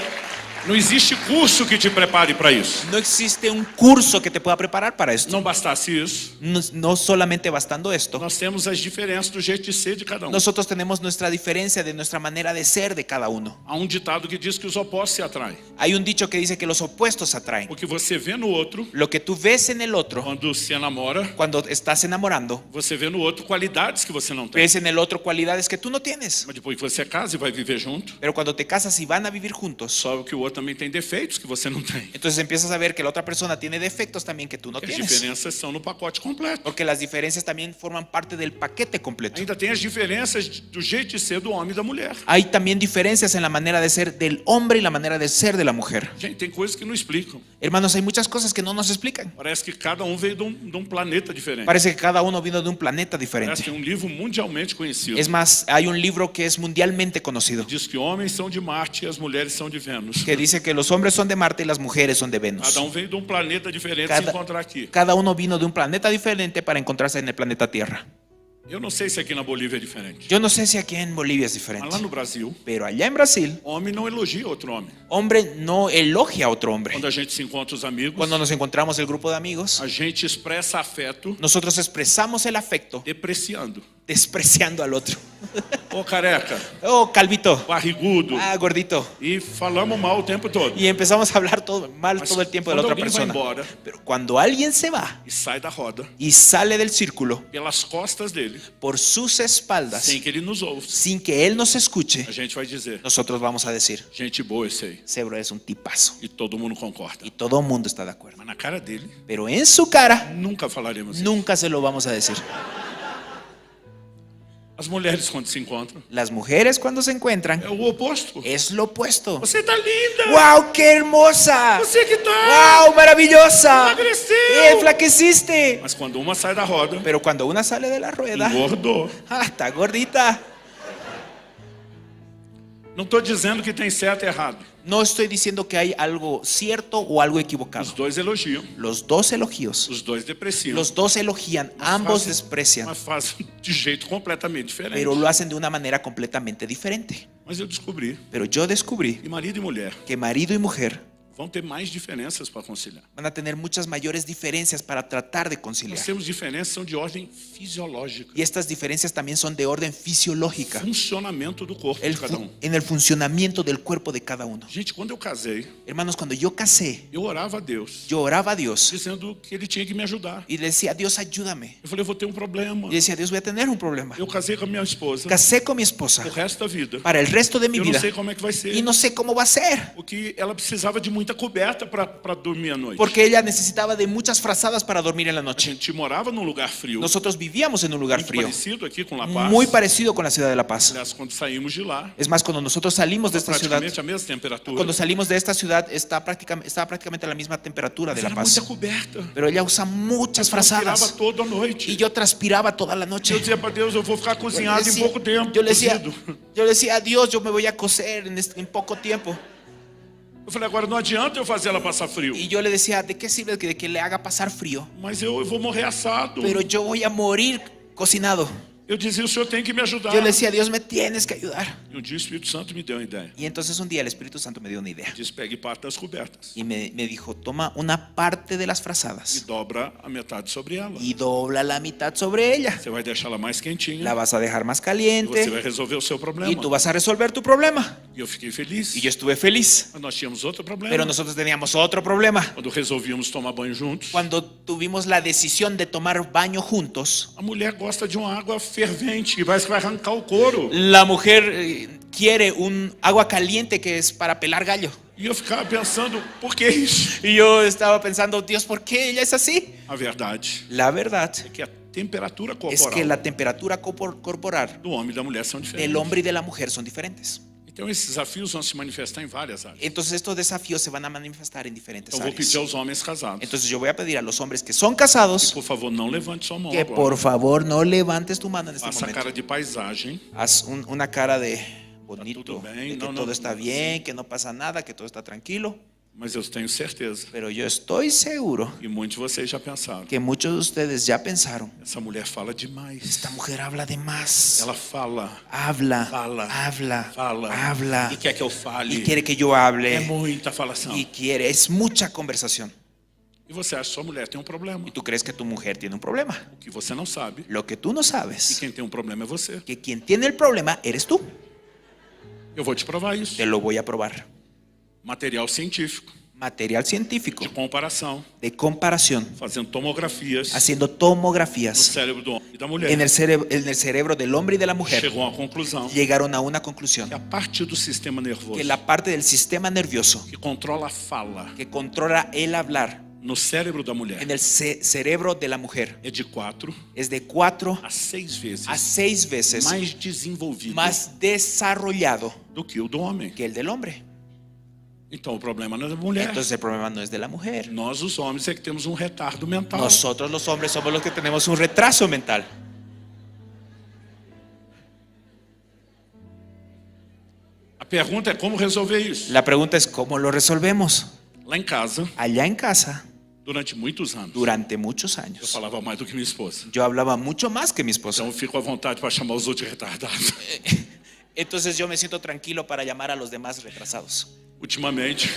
não existe curso que te prepare para isso.
no existe un curso que te pueda preparar para esto.
Não bastasse isso,
No solamente bastando esto,
nós temos as diferenças do jeito de ser de cada um.
nosotros tenemos nuestra diferencia de nuestra manera de ser de cada uno.
Há ditado que diz que os opostos se atraem.
Hay un dicho que dice que los opuestos atraen.
O que você vê no outro,
Lo que tú ves en el otro,
quando se namora,
cuando estás enamorando,
você vê no outro qualidades que você não tem.
ves en el otro cualidades que tú no tienes.
Mas depois que você casa e vai viver junto,
Pero cuando te casas y van a vivir juntos,
sabe que o outro também tem defeitos que você não tem.
entonces empiezas a ver que la otra persona tiene defectos también que tú no
As
tienes.
diferenças são no pacote completo.
Porque las diferencias también forman parte del paquete completo.
Ainda tem as diferenças do jeito de ser do homem e da mulher.
Hay también diferencias en la manera de ser del hombre y la manera de ser de la mujer.
Gente, tem coisas que não explicam.
Hermanos, hay muchas cosas que no nos explican.
Parece que cada veio de um planeta diferente.
Parece que cada uno vino de un planeta
Parece
diferente.
que tem livro mundialmente conhecido.
Es más, hay un libro que es mundialmente conocido
Diz que homens são de Marte e as mulheres são de Vênus.
que dice que los hombres son de Marte y las mujeres son de Venus.
Cada veio de um planeta diferente se encontrar aqui.
Cada uno vino de un planeta diferente para encontrarse en el planeta Tierra.
Eu não sei se aqui na Bolívia é diferente.
Yo no sé si aquí en Bolivia es
Mas
diferente,
lá no Brasil,
pero allá en Brasil,
homem não elogia outro homem.
hombre no elogia a otro hombre.
Quando a gente se encontra os amigos,
Cuando nos encontramos el grupo de amigos,
a gente expressa afeto
nosotros expresamos el afecto
depreciando.
despreciando al otro.
Ô careca,
Oh, calvito.
barrigudo.
Ah, gordito.
E falamos mal o tempo todo.
Y empezamos a hablar mal
Mas
todo el tiempo de la
quando
otra
alguém vai
persona.
embora
Pero cuando alguien se va
e sai da roda,
y sale del círculo
pelas costas dele,
por sus espaldas,
sem que ele nos ouça,
sin que él nos escuche,
a gente vai dizer:
nosotros vamos a decir,
gente boa esse aí.
ese bro es un tipazo.
E todo mundo concorda.
Y todo el mundo está de acuerdo.
Mas na cara dele,
Pero en su cara,
nunca falaremos isso.
nunca se lo vamos a decir.
As mulheres, quando se encontram,
Las mujeres cuando se encuentran,
é o oposto.
es lo opuesto.
Você tá linda!
¡Wow, qué hermosa!
Você que tá!
¡Wow, maravillosa!
Emagreceu!
¡Enflaqueciste!
Mas quando uma sai da roda,
Pero cuando una sale de la rueda,
engordou.
está gordita.
Não estou dizendo que tem certo e errado.
No estoy diciendo que hay algo cierto o algo
Os
equivocado.
dois elogiam,
Los dos elogios,
os dois depreciam.
los dos elogian, ambos desprecian,
Mas fazem de jeito completamente diferente.
pero lo hacen de una manera completamente diferente.
Mas eu descobri
Pero yo descubrí
que marido e mulher
que marido y mujer
vão ter mais diferenças para conciliar.
van a tener muchas mayores diferencias para tratar de
Nós
conciliar.
temos diferenças que são de ordem fisiológica.
Y estas diferencias también son de orden fisiológica,
Funcionamento do corpo de cada um.
en el funcionamiento del cuerpo de cada uno.
Gente, quando eu casei,
Hermanos, cuando yo casé,
eu orava a Deus,
yo oraba a Dios
dizendo que Ele tinha que me ajudar.
y le decía, Dios, ayúdame.
Eu falei, eu vou ter um problema.
Y decía, Dios, voy a tener un problema.
Eu casei com a minha esposa
Casé con mi esposa
o resto da vida.
para el resto de mi
Eu não
vida
sei como é que vai ser.
y no sé cómo va a ser.
Porque ela precisava de muita coberta para dormir à noite.
Porque ella necesitaba de muchas frazadas para dormir en la
A
noche.
gente morava num lugar frio,
Nosotros vivíamos en un lugar
muito
frío,
parecido aqui com La Paz.
muy parecido con la ciudad de La Paz.
Aliás, quando saímos de lá,
Es más, cuando nosotros salimos de esta ciudad,
praticamente a mesma temperatura.
cuando salimos de esta ciudad, estaba prácticamente a la misma temperatura de
Mas
La
era
Paz.
muita coberta.
Pero ella usa muchas
Eu transpirava
frazadas
toda a noite.
y yo transpiraba toda la noche.
Eu dizia para Deus, eu vou ficar
Yo
cozinhado em pouco tempo.
yo le decía,
cozido.
yo le decía a Dios, yo me voy a cocer en poco tiempo.
Eu falei, agora não adianta eu fazer ela passar frio.
Y yo le decía, ¿de qué sirve de que le haga pasar frío?
Mas eu vou morrer assado.
Pero yo voy a morir cocinado.
Eu dizia, o Senhor tem que me ajudar.
Yo le decía, Dios, me tienes que ayudar.
E um dia o Espírito Santo me deu uma ideia.
Y entonces un día el Espíritu Santo me dio una idea.
Diz, pegue parte das cobertas
Y me dijo, toma una parte de las
e
frazadas
dobra a metade sobre ela.
y dobla la mitad sobre ella.
Você vai deixar ela mais quentinha.
La vas a dejar más
E você
caliente
vai resolver o seu problema.
y tú vas a resolver tu problema.
E eu fiquei feliz.
Y yo estuve feliz.
Mas nós tínhamos outro problema.
Pero nosotros teníamos otro problema.
Quando resolvíamos tomar banho juntos,
Cuando tuvimos la decisión de tomar baño juntos,
a mulher gosta de uma água fervente que vai arrancar o couro.
la mujer quiere un agua caliente que es para pelar gallo.
E eu ficava pensando, por que isso?
Y yo estaba pensando, Dios, ¿por qué ella es así?
A verdade
La verdad
é que a temperatura
es
corporal
que la temperatura corporal
do homem e da mulher são diferentes.
del hombre y de la mujer son diferentes.
Então esses desafios vão se manifestar em várias áreas.
Entonces estos desafíos se van a manifestar en diferentes
Eu vou
áreas.
pedir aos homens casados
Entonces yo voy a pedir a los hombres que son
que,
casados
por favor, não levante sua mão
que
agora.
por favor no levantes tu mano en este
Faça
momento.
cara de paisagem.
Haz una cara de bonito,
todo bien,
de que
no,
todo
no,
está bien, que no pasa nada, que todo está tranquilo.
Mas eu tenho certeza,
Pero yo estoy seguro
e muitos de vocês já pensaram,
que muchos de ustedes ya pensaron,
essa mulher fala demais.
esta mujer habla de más.
Ela fala,
Habla,
fala,
habla,
fala,
habla.
e quer que eu fale.
Y quiere que yo
É
hable.
muita falação.
Y quiere, es mucha conversación.
E você acha que sua mulher tem um problema.
Y tú crees que tu mujer tiene un problema.
O que você não sabe,
Lo que tú no
e
sabes,
quem tem um problema é você.
que quien tiene el problema eres tú.
Eu vou te provar isso.
Te lo voy a probar.
Material científico,
Material científico
de comparação,
de comparación,
fazendo tomografias
haciendo
no
tomografías
cérebro do homem e da mulher.
en el cerebro del hombre y de la mujer.
Chegou a uma conclusão
Llegaron a una conclusión,
que a parte do sistema nervoso
que la parte del sistema nervioso
que controla a fala
que controla el hablar
no cérebro da mulher
en el cerebro de la mujer
é de 4
es de 4
a 6 vezes
a 6 veces
mais desenvolvido
más desarrollado
do que o do homem.
que el del hombre.
Então o problema não é da mulher.
Entonces el problema no es de la mujer.
Nós, os homens, é que temos um retardo mental.
Nosotros los hombres somos los que tenemos un retraso mental.
A pergunta é como resolver isso.
La pregunta es ¿cómo lo resolvemos?
Lá em casa,
Allá en casa,
durante muitos anos,
durante muchos
eu
años,
falava mais do que minha esposa.
yo hablaba mucho más que mi esposa.
Então eu fico à vontade para chamar os outros de retardados.
Entonces yo me siento tranquilo para llamar a los demás retrasados.
Ultimamente,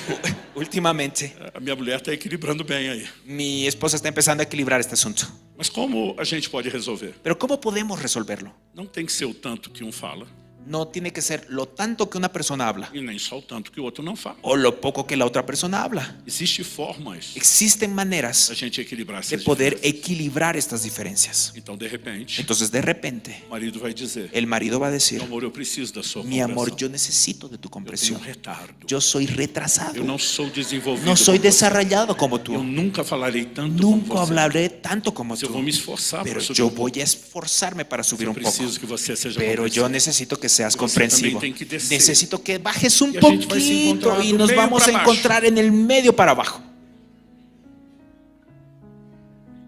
Últimamente,
a minha mulher está equilibrando bem aí.
mi esposa está empezando a equilibrar este asunto.
Mas como a gente pode resolver?
Pero ¿cómo podemos resolverlo?
Não tem que ser o tanto que um fala
No tiene que ser lo tanto que una persona habla
e nem só o tanto que o outro não fala.
o lo poco que la otra persona habla.
Existem formas
Existen maneras
da gente equilibrar
de
essas
poder
diferenças.
equilibrar estas diferencias.
Então, de repente,
Entonces, de repente,
o marido vai dizer:
el marido va a decir:
meu amor, eu preciso da sua
mi amor,
compreensão.
yo necesito de tu
Eu tenho
comprensión.
retardo.
Yo soy
Eu
retrasado.
não sou desenvolvido.
No soy
como você.
desarrollado como
Eu
tú.
nunca falarei tanto
Nunca
como você.
hablaré tanto como
Mas eu vou me
tú.
esforçar para
Pero
subir
yo
um pouco.
voy a esforzarme para subir
Eu
un poco.
preciso que você seja
Pero yo
compreensivo.
necesito que seas
Y você
comprensivo.
también tiene que descer.
Necesito que bajes un
Y a gente vai se
poquito
encontrar
y
do
nos
meio
vamos a
para baixo.
encontrar en el medio para abajo.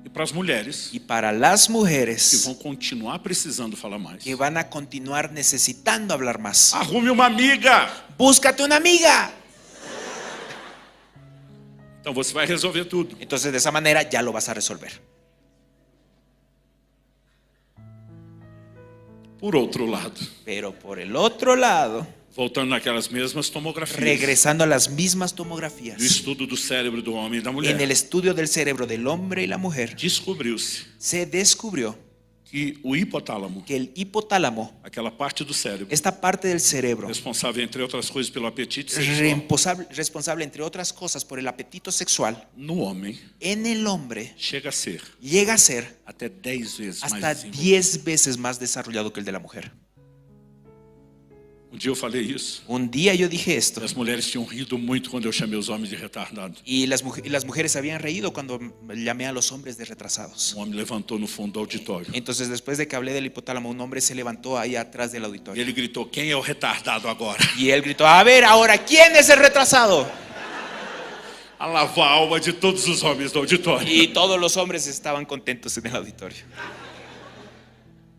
E para as mulheres
Y para las
que
mujeres
vão continuar precisando falar mais,
que van a continuar necesitando hablar más,
arrume uma amiga.
búscate una amiga.
Então você vai resolver tudo.
Entonces de esa manera ya lo vas a resolver.
Por outro lado,
Pero por el otro lado,
voltando naquelas mesmas tomografias,
regresando a las mismas
do
tomografías,
estudo do cérebro do homem e da mulher,
en el estudio del cerebro del hombre y la mujer,
descobriu-se
se descubrió
que o hipotálamo,
que el hipotálamo,
aquela parte do cérebro
esta parte del cerebro,
responsável, entre outras coisas, pelo apetite sexual,
responsable, entre otras cosas, por el apetito sexual,
no homem,
en el hombre
chega a ser
llega a ser
até 10 vezes
hasta
mais desenvolvido.
10 veces más desarrollado que el de la mujer.
Um dia eu falei isso.
Un día yo dije esto
As mulheres tinham rido muito quando eu chamei os homens de retardado.
y las mujeres habían reído cuando llamé a los hombres de retrasados.
Um homem levantou no fundo do auditório
Entonces, después de que hablé del hipotálamo, un hombre se levantó ahí atrás del
e
auditorio
ele gritou: quem é o retardado agora?
y él gritó: a ver, ahora, ¿quién es el retrasado?
A lavar a alma de todos os homens do auditório.
Y todos los hombres estaban contentos en el auditorio.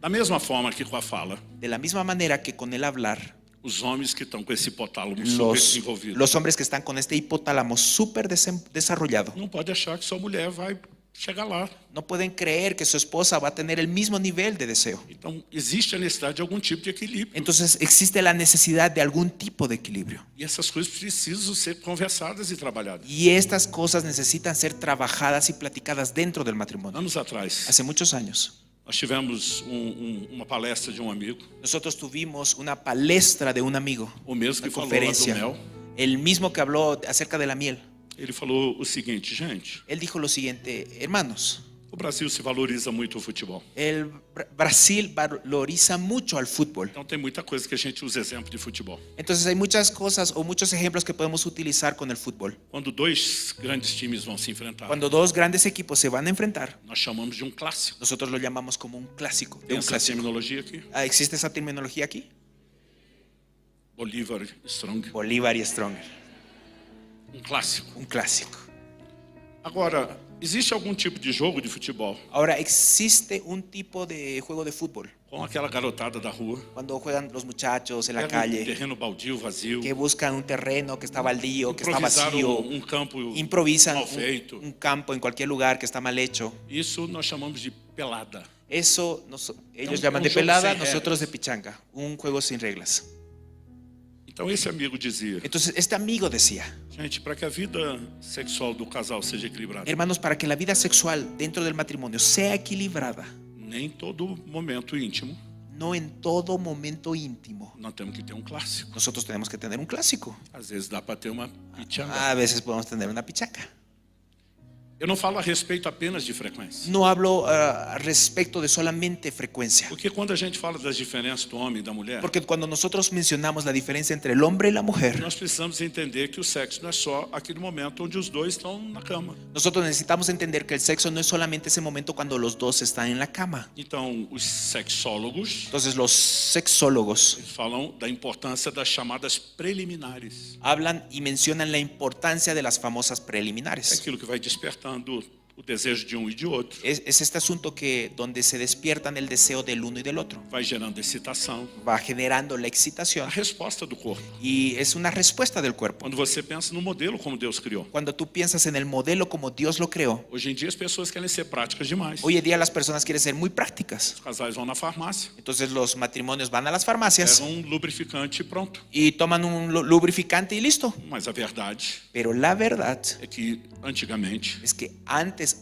Da mesma forma que com a fala,
De la misma manera que con el hablar,
os homens que estão com esse hipotálamo super desenvolvido
los hombres que están con este hipotálamo súper desarrollado
não pode achar que sua mulher vai chegar lá.
no pueden creer que su esposa va a tener el mismo nivel de deseo.
Então, existe a necessidade de algum tipo de equilíbrio.
Entonces existe la necesidad de algún tipo de equilibrio.
E essas coisas precisam ser conversadas e trabalhadas.
Y estas cosas necesitan ser trabajadas y platicadas dentro del matrimonio.
Anos atrás,
Hace muchos años,
nós tivemos uma palestra de um amigo,
nosotros tuvimos una palestra de un amigo,
o mesmo que
una
falou lá do
conferencia,
mel.
el mismo que habló acerca de la miel.
Ele falou o seguinte: gente,
Él dijo lo siguiente: hermanos,
o Brasil se valoriza muito o futebol.
el Brasil valoriza mucho al fútbol.
Então tem muita coisa que a gente usa exemplo de futebol.
Entonces hay muchas cosas o muchos ejemplos que podemos utilizar con el fútbol.
Quando dois grandes times vão se enfrentar,
Cuando dos grandes equipos se van a enfrentar,
nós chamamos de um clássico.
nosotros lo llamamos como un clásico. De
Tem
un
essa
clásico.
terminologia aqui?
¿Existe esa terminología aquí?
Bolívar Strong,
Bolívar y Stronger.
um clássico.
Un clásico.
Agora, existe algum tipo de jogo de futebol
Ahora, existe un tipo de juego de fútbol
com aquela garotada da rua,
cuando juegan los muchachos en la
pega um
calle,
terreno baldio, vazio,
que buscan un terreno que está baldío, que está
improvisaram
vacío,
um campo
improvisan
mal feito.
un campo en cualquier lugar que está mal hecho.
Isso nós chamamos de pelada.
Eso ellos
un
llaman de
juego
pelada,
sin
nosotros
reglas.
de pichanga, un juego sin reglas.
Então esse amigo dizia:
Entonces este amigo decía:
gente, para que a vida sexual do casal seja equilibrada,
hermanos, para que la vida sexual dentro del matrimonio sea equilibrada,
nem todo momento íntimo
no en todo momento íntimo,
nós temos que ter um clássico.
nosotros tenemos que tener un clásico.
Às vezes dá para ter uma pichanga.
A veces podemos tener una pichanga.
Eu não falo a respeito apenas de frequência.
No hablo respecto de solamente frecuencia.
Porque quando a gente fala das diferenças do homem e da mulher,
Porque cuando nosotros mencionamos la diferencia entre el hombre y la mujer,
nós precisamos entender que o sexo não é só aquele momento onde os dois estão na cama.
nosotros necesitamos entender que el sexo no es solamente ese momento cuando los dos están en la cama.
Então, os sexólogos
Entonces los sexólogos
eles falam da importância das chamadas preliminares.
hablan y mencionan la importancia de las famosas
É
preliminares.
aquilo que vai despertando o desejo de um e de outro.
Es este asunto que donde se despiertan el deseo del uno y del otro.
Vai gerando excitação.
Va generando la
A
excitación
resposta do corpo.
y es una respuesta del cuerpo.
Quando você pensa no modelo como Deus criou.
Cuando tú piensas en el modelo como Dios lo creó,
Hoje em dia as pessoas querem ser práticas demais.
hoy en día las personas quieren ser muy prácticas.
Os casais vão na farmácia,
Entonces los matrimonios van a las farmacias
pegam um lubrificante e pronto.
y toman un lubrificante y listo.
Mas a verdade
Pero la verdad
é que antigamente,
es que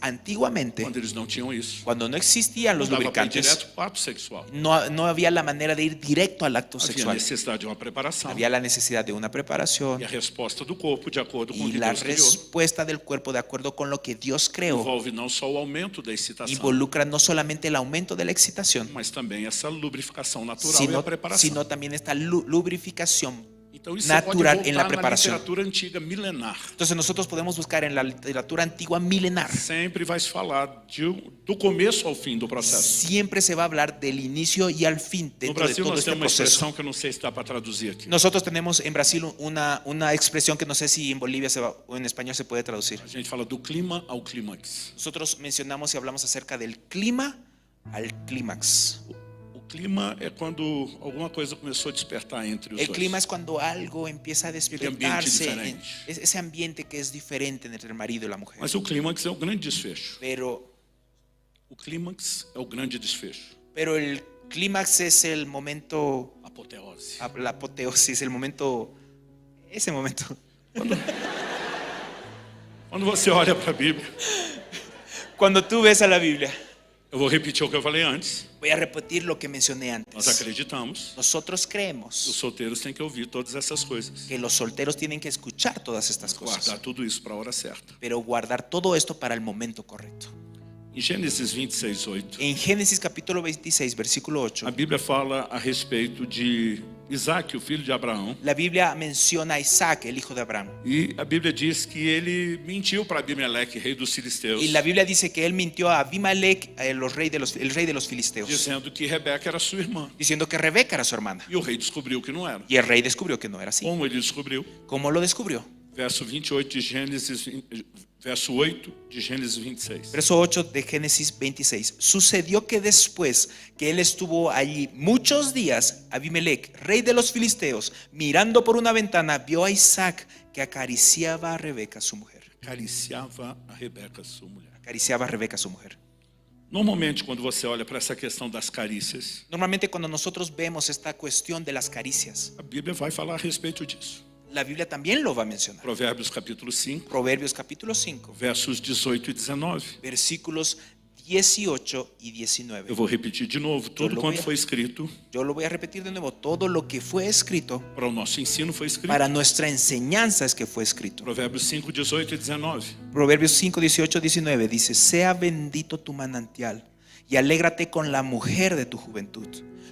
antiguamente,
quando eles não tinham isso,
cuando no existían los
não dava para ir
lubricantes,
direto para o ato sexual.
no había la manera de ir directo al acto
Havia
sexual.
necessidade de uma preparação.
Había la necesidad de una preparación
E a resposta do corpo, de acordo com o
y
que
la
Deus criou,
respuesta del cuerpo de acuerdo con lo que Dios creó
envolve não só o aumento da excitação,
involucra no solamente el aumento de la excitación,
mas também essa lubrificação natural e a preparação.
sino también esta lubrificación.
Então isso
natural
você pode
en la
voltar na
preparación.
literatura antiga milenar.
Entonces nosotros podemos buscar en la literatura antigua milenar.
Sempre vai se falar do começo ao fim do processo.
Siempre se va a hablar del inicio y al fin
No
dentro de
Brasil
todo
nós
este
temos uma
proceso.
expressão que eu não sei se dá para traduzir aqui.
Nosotros tenemos en Brasil una expresión que no sé si en Bolivia o en español se puede traducir.
A gente fala do clima ao clímax.
Nosotros mencionamos y hablamos acerca del clima al clímax.
O clima é quando alguma coisa começou a despertar entre os
El
dois.
clima es cuando algo empieza a despertarse,
diferente.
ese ambiente que es diferente entre el marido y la mujer.
Mas o clímax é o grande desfecho.
Pero
O clímax é o grande desfecho.
el clímax es el momento,
Apoteose.
la apoteosis, el momento, ese momento.
Quando você olha para a Bíblia,
Cuando tú ves a la Biblia,
eu vou repetir o que eu falei antes.
voy a repetir lo que mencioné
Nós
antes.
acreditamos
Nosotros
que os
creemos
solteiros têm que ouvir todas essas coisas.
que los solteros tienen que escuchar todas estas cosas,
Guardar tudo isso para a hora certa.
pero guardar todo esto para el momento correcto.
Em Gênesis 26:8,
En Génesis capítulo 26, versículo 8,
a Bíblia fala a respeito de Isaac, o filho de Abraão.
la Biblia menciona a Isaac, el hijo de Abraham.
E a Bíblia diz que ele mentiu para Abimeleque, rei dos filisteus,
Y la Biblia dice que él mintió a Abimelech, el rey de los filisteos,
dizendo que Rebeca era sua irmã.
diciendo que Rebeca era su hermana.
E o rei descobriu que não era.
Y el rey descubrió que no era así.
Como ele descobriu?
¿Cómo lo descubrió?
Verso 28 de Gênesis, verso 8 de Gênesis 26.
Verso 8 de Génesis 26. Sucedió que después que él estuvo allí muchos días, Abimelech, rey de los filisteos, mirando por una ventana, vio a Isaac que acariciaba a Rebeca, su mujer.
Acariciava a Rebeca, sua mulher.
Acariciaba a Rebeca, su mujer.
Normalmente, quando você olha para essa questão das carícias,
Normalmente cuando nosotros vemos esta cuestión de las caricias,
a Bíblia vai falar a respeito disso.
la Biblia también lo va a mencionar.
Provérbios capítulo 5,
Proverbios capítulo 5,
versos 18 e 19.
versículos 18 y 19.
Eu vou repetir de novo, tudo
lo
quanto
voy a-
foi escrito
Yo lo voy a repetir de nuevo. Todo lo que fue escrito
para o nosso ensino foi escrito.
para nuestra enseñanza es que fue escrito.
Provérbios 5, 18 e 19.
Proverbios 5, 18, 19 dice: sea bendito tu manantial y alégrate con la mujer de tu juventud,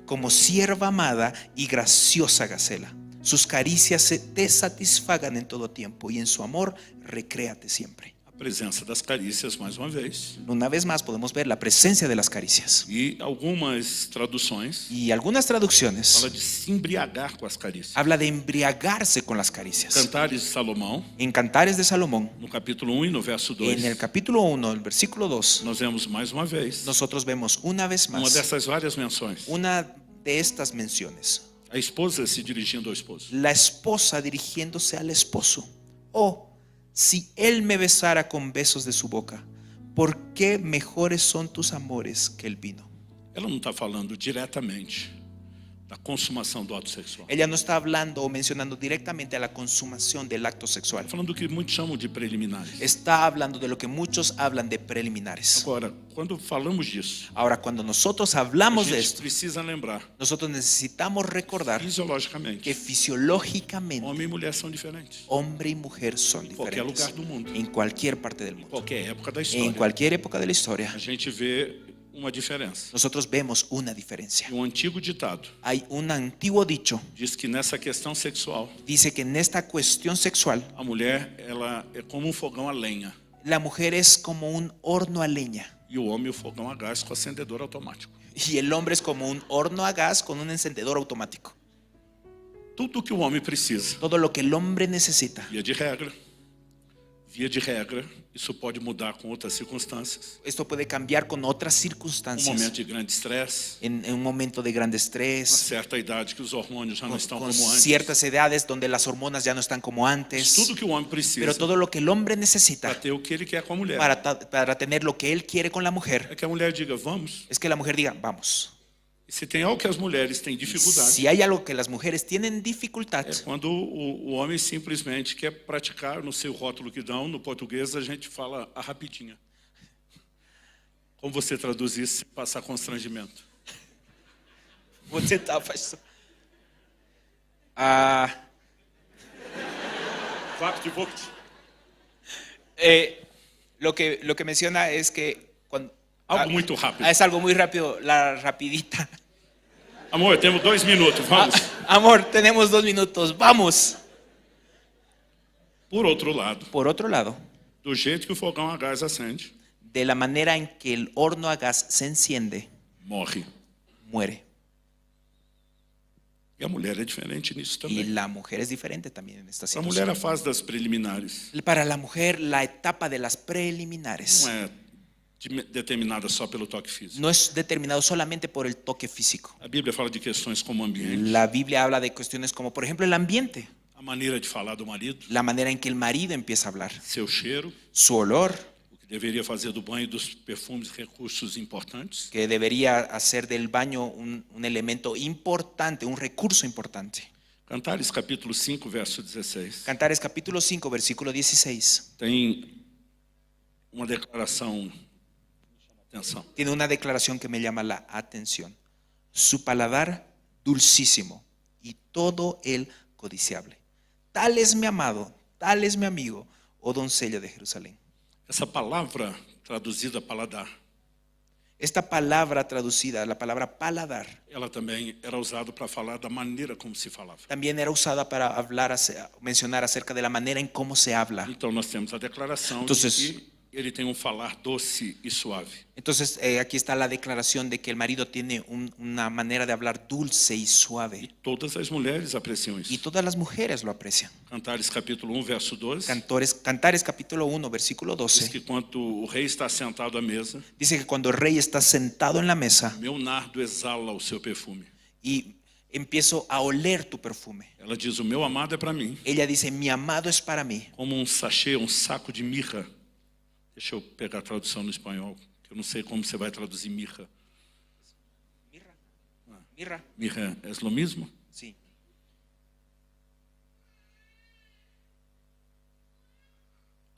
como sierva amada y graciosa gacela. Sus caricias te satisfagan en todo tiempo y en su amor recréate siempre.
A presença das carícias, mais uma vez.
Una vez más podemos ver la presencia de las caricias.
E algumas traduções
Y algunas traducciones
fala de se embriagar com as carícias.
habla de embriagarse con las caricias.
Cantares de Salomão,
En Cantares de Salomón,
no capítulo 1 e no verso 2,
en el capítulo 1, el versículo 2,
nós vemos mais uma vez
nosotros vemos una vez
uma
más
dessas várias menções.
una de estas menciones.
A esposa se dirigindo ao esposo.
La esposa dirigiéndose al esposo: oh, si él me besara con besos de su boca, ¿por qué mejores son tus amores que el vino?
Ela não está falando diretamente da consumação do ato sexual.
Ella no está hablando o mencionando directamente a la consumación del acto sexual.
Está falando do que muitos chamam de preliminares.
Está hablando de lo que muchos hablan de preliminares.
Agora, quando falamos disso,
Ahora, cuando nosotros
a
hablamos de
gente
esto,
precisa lembrar,
nosotros necesitamos recordar
fisiologicamente,
que fisiológicamente
homem e mulher são diferentes.
hombre y mujer son
Qualquer lugar
diferentes
do mundo,
en cualquier parte del
em
mundo,
qualquer época da
en
história.
cualquier época de la historia.
A gente vê uma diferença.
Nosotros vemos una diferencia.
Um antigo ditado
Hay un antiguo dicho,
diz que nessa questão sexual,
dice que en esta cuestión sexual,
a mulher ela é como um fogão a lenha
la mujer es como un horno a leña
e o homem o fogão a gás com acendedor automático.
y el hombre es como un horno a gas con un encendedor automático.
Tudo que o homem precisa,
Todo lo que el hombre necesita,
via de regra, via de regra, isso pode mudar com outras circunstâncias.
Esto puede cambiar con otras
Um
circunstancias.
momento de grande estresse,
En un momento de grande
uma
estrés,
certa idade que os hormônios já não estão
con
como antes.
ciertas edades donde las hormonas ya no están como
Mas
antes.
tudo que o homem precisa
Pero todo lo que el hombre
para
necesita
ter o que ele quer com a mulher
para tener lo que él quiere con la mujer
é que a mulher diga vamos.
es que la mujer diga, vamos.
E se tem algo que as mulheres têm dificuldade,
Si hay algo que las mujeres tienen dificultad,
é quando o homem simplesmente quer praticar, no seu rótulo que dão, no português a gente fala a rapidinha. Como você traduz isso sem passar constrangimento?
você tá, pastor? Ah, lo que menciona es que cuando,
Algo muito rápido.
es algo muy rápido, la rapidita.
Amor, temos 2 minutos, vamos.
Amor, tenemos 2 minutos, vamos.
Por outro lado,
Por otro lado,
do jeito que o fogão a gás acende,
de la manera en que el horno a gas se enciende,
morre.
muere.
E a mulher é diferente nisso
Y
também.
la mujer es diferente también en esta
Para a mulher,
situación.
a fase das preliminares
Para la mujer, la etapa de las preliminares
não é determinada só pelo toque físico.
no es determinado solamente por el toque físico.
A Bíblia fala de questões como o ambiente,
La Biblia habla de cuestiones como, por ejemplo, el ambiente,
a maneira de falar do marido,
la manera en que el marido empieza a hablar,
seu cheiro,
su olor,
o que deveria fazer do banho e dos perfumes recursos importantes,
que debería hacer del baño un elemento importante, un recurso importante.
Cantares capítulo 5, verso 16.
Cantares capítulo 5, versículo 16.
Tem uma declaração, atenção,
Tiene una declaración que me llama la atención. Su paladar dulcísimo y todo él codiciable. Tal es mi amado, tal es mi amigo, oh doncella de Jerusalén.
essa palavra traduzida paladar,
Esta palabra traducida, la palabra paladar,
ela também era usada para falar da maneira como se falava.
también era usada para hablar, mencionar acerca de la manera en cómo se habla.
Então nós temos a declaração
Entonces-
de que ele tem um falar doce e suave.
Entonces aquí está la declaración de que el marido tiene una manera de hablar dulce y
E
suave.
todas as mulheres apreciam
Y
isso.
todas las mujeres lo aprecian.
Cantares capítulo 1, verso 12,
Cantares capítulo 1, versículo
diz
12.
que quando o rei está sentado à mesa,
Dice que cuando el rey está sentado en la mesa
meu nardo exala o seu perfume.
y empiezo a oler tu perfume.
Ela diz, o meu amado é para mim,
Ella dice, mi amado es para mí.
como um sachê, um saco de mirra. Deixa eu pegar a tradução no espanhol, que eu não sei como você vai traduzir mirra.
Mirra.
Mirra é lo mismo?
Sí.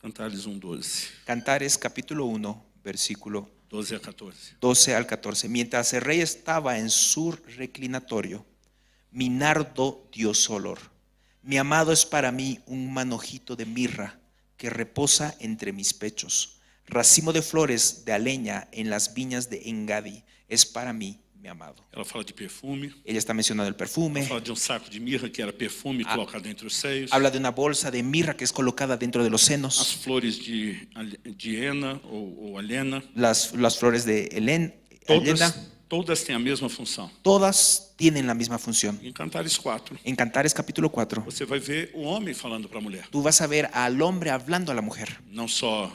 Cantares 1, 12.
Cantares capítulo 1, versículo
12 a 14.
12 al 14. Mientras el rey estaba en su reclinatorio, mi nardo dio su olor. Mi amado es para mí un manojito de mirra que reposa entre mis pechos. Racimo de flores de aleña en las viñas de Engadi es para mí mi amado.
Ela fala de perfume,
Ella está mencionando el
ela
perfume.
fala de um saco de mirra que era perfume colocado entre os seios,
Habla de una bolsa de mirra que es colocada dentro de los
as
senos.
flores de hiena ou alena,
Las flores de Helena,
todas têm a mesma função.
todas tienen la misma función.
Em Cantares 4,
En Cantares capítulo 4,
você vai ver o homem falando para a mulher,
tú vas a ver al hombre hablando a la mujer.
não só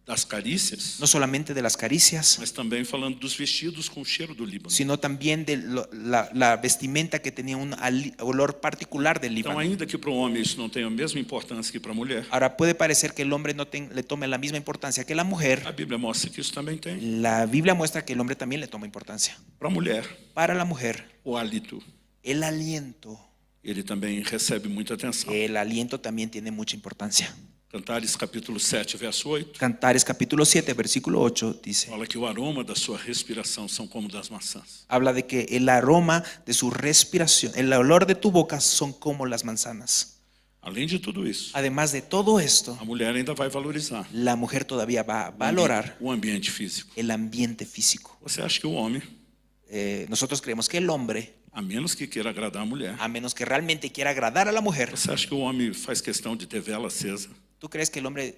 das carícias,
No solamente de las caricias,
mas também falando dos vestidos com o cheiro do Líbano.
sino también de la vestimenta que tenía un olor particular del
Então,
Líbano.
ainda que para o homem isso não tenha a mesma importância que para a mulher,
Ahora puede parecer que el hombre no le tome la misma importancia que la mujer.
a Bíblia mostra que isso também tem.
La Biblia muestra que el hombre también le toma importancia.
Para a mulher,
Para la mujer,
o hálito,
el aliento.
ele também recebe muita atenção.
El aliento también tiene mucha importancia.
Cantares capítulo 7, verso 8,
Cantares capítulo 7, versículo 8 dice,
fala que o aroma da sua respiração são como das maçãs.
habla de que el aroma de su respiración, el olor de tu boca son como las manzanas.
Além de tudo isso,
Además de todo esto,
a mulher ainda vai valorizar
la mujer todavía va a valorar
o ambiente físico.
el ambiente físico.
Você acha que o homem,
Nosotros creemos que el hombre,
a menos que queira agradar a mulher,
a menos que realmente quiera agradar a la mujer,
você acha que o homem faz questão de ter vela acesa?
¿tú crees que el hombre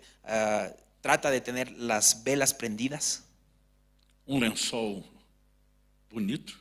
trata de tener las velas prendidas?
Lençol bonito?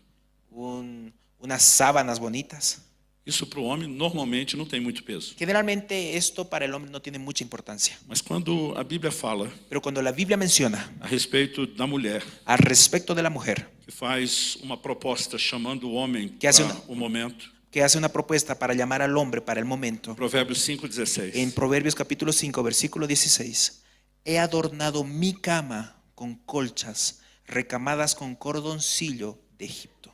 Unas sábanas bonitas?
Isso para o homem normalmente não tem muito peso.
Generalmente esto para el hombre no tiene mucha importancia.
Mas quando a Bíblia fala
Pero cuando la Biblia menciona
a respeito da mulher,
al respecto de la mujer,
que faz uma proposta chamando o homem
Que hace
para
uma-
o momento,
que hace una propuesta para llamar al hombre para el momento,
Provérbios 5,16.
en Proverbios capítulo 5, versículo 16, he adornado mi cama con colchas recamadas con cordoncillo de Egipto.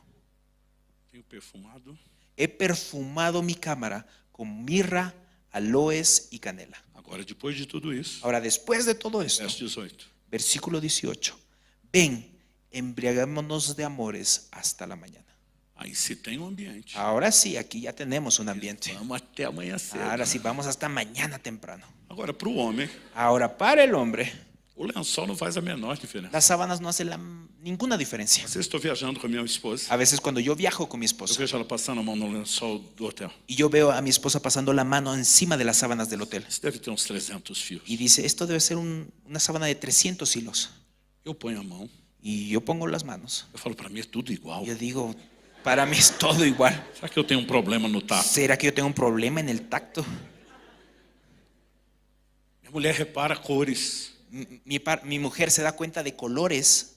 Tenho perfumado.
He perfumado mi cámara con mirra, aloes y canela.
Agora, depois de tudo isso,
Ahora, después de todo esto,
verso 18.
versículo 18, ven, embriaguémonos de amores hasta la mañana.
Aí se tem um ambiente.
Ahora sí, aquí ya tenemos un ambiente.
Vamos até amanhã cedo.
Ahora sí, vamos hasta mañana temprano.
Agora, para o homem,
Ahora, para el hombre,
o lençol não faz a menor diferença.
las sábanas no hacen ninguna diferencia.
Às vezes estou viajando com a minha esposa,
A veces cuando yo viajo con mi
eu
esposa
vejo ela passando a mão no lençol do hotel.
y yo veo a mi esposa pasando la mano encima de las sábanas del hotel
Isso deve ter uns 300 fios.
y dice, esto debe ser una sábana de 300 hilos.
Eu ponho a mão,
Y yo pongo las manos.
eu falo, para mim é tudo igual.
Yo digo, para mí es todo igual.
Será que eu tenho um problema no tato?
¿Será que yo tengo un problema en el tacto?
Minha mulher repara cores.
Mi mujer se da cuenta de colores.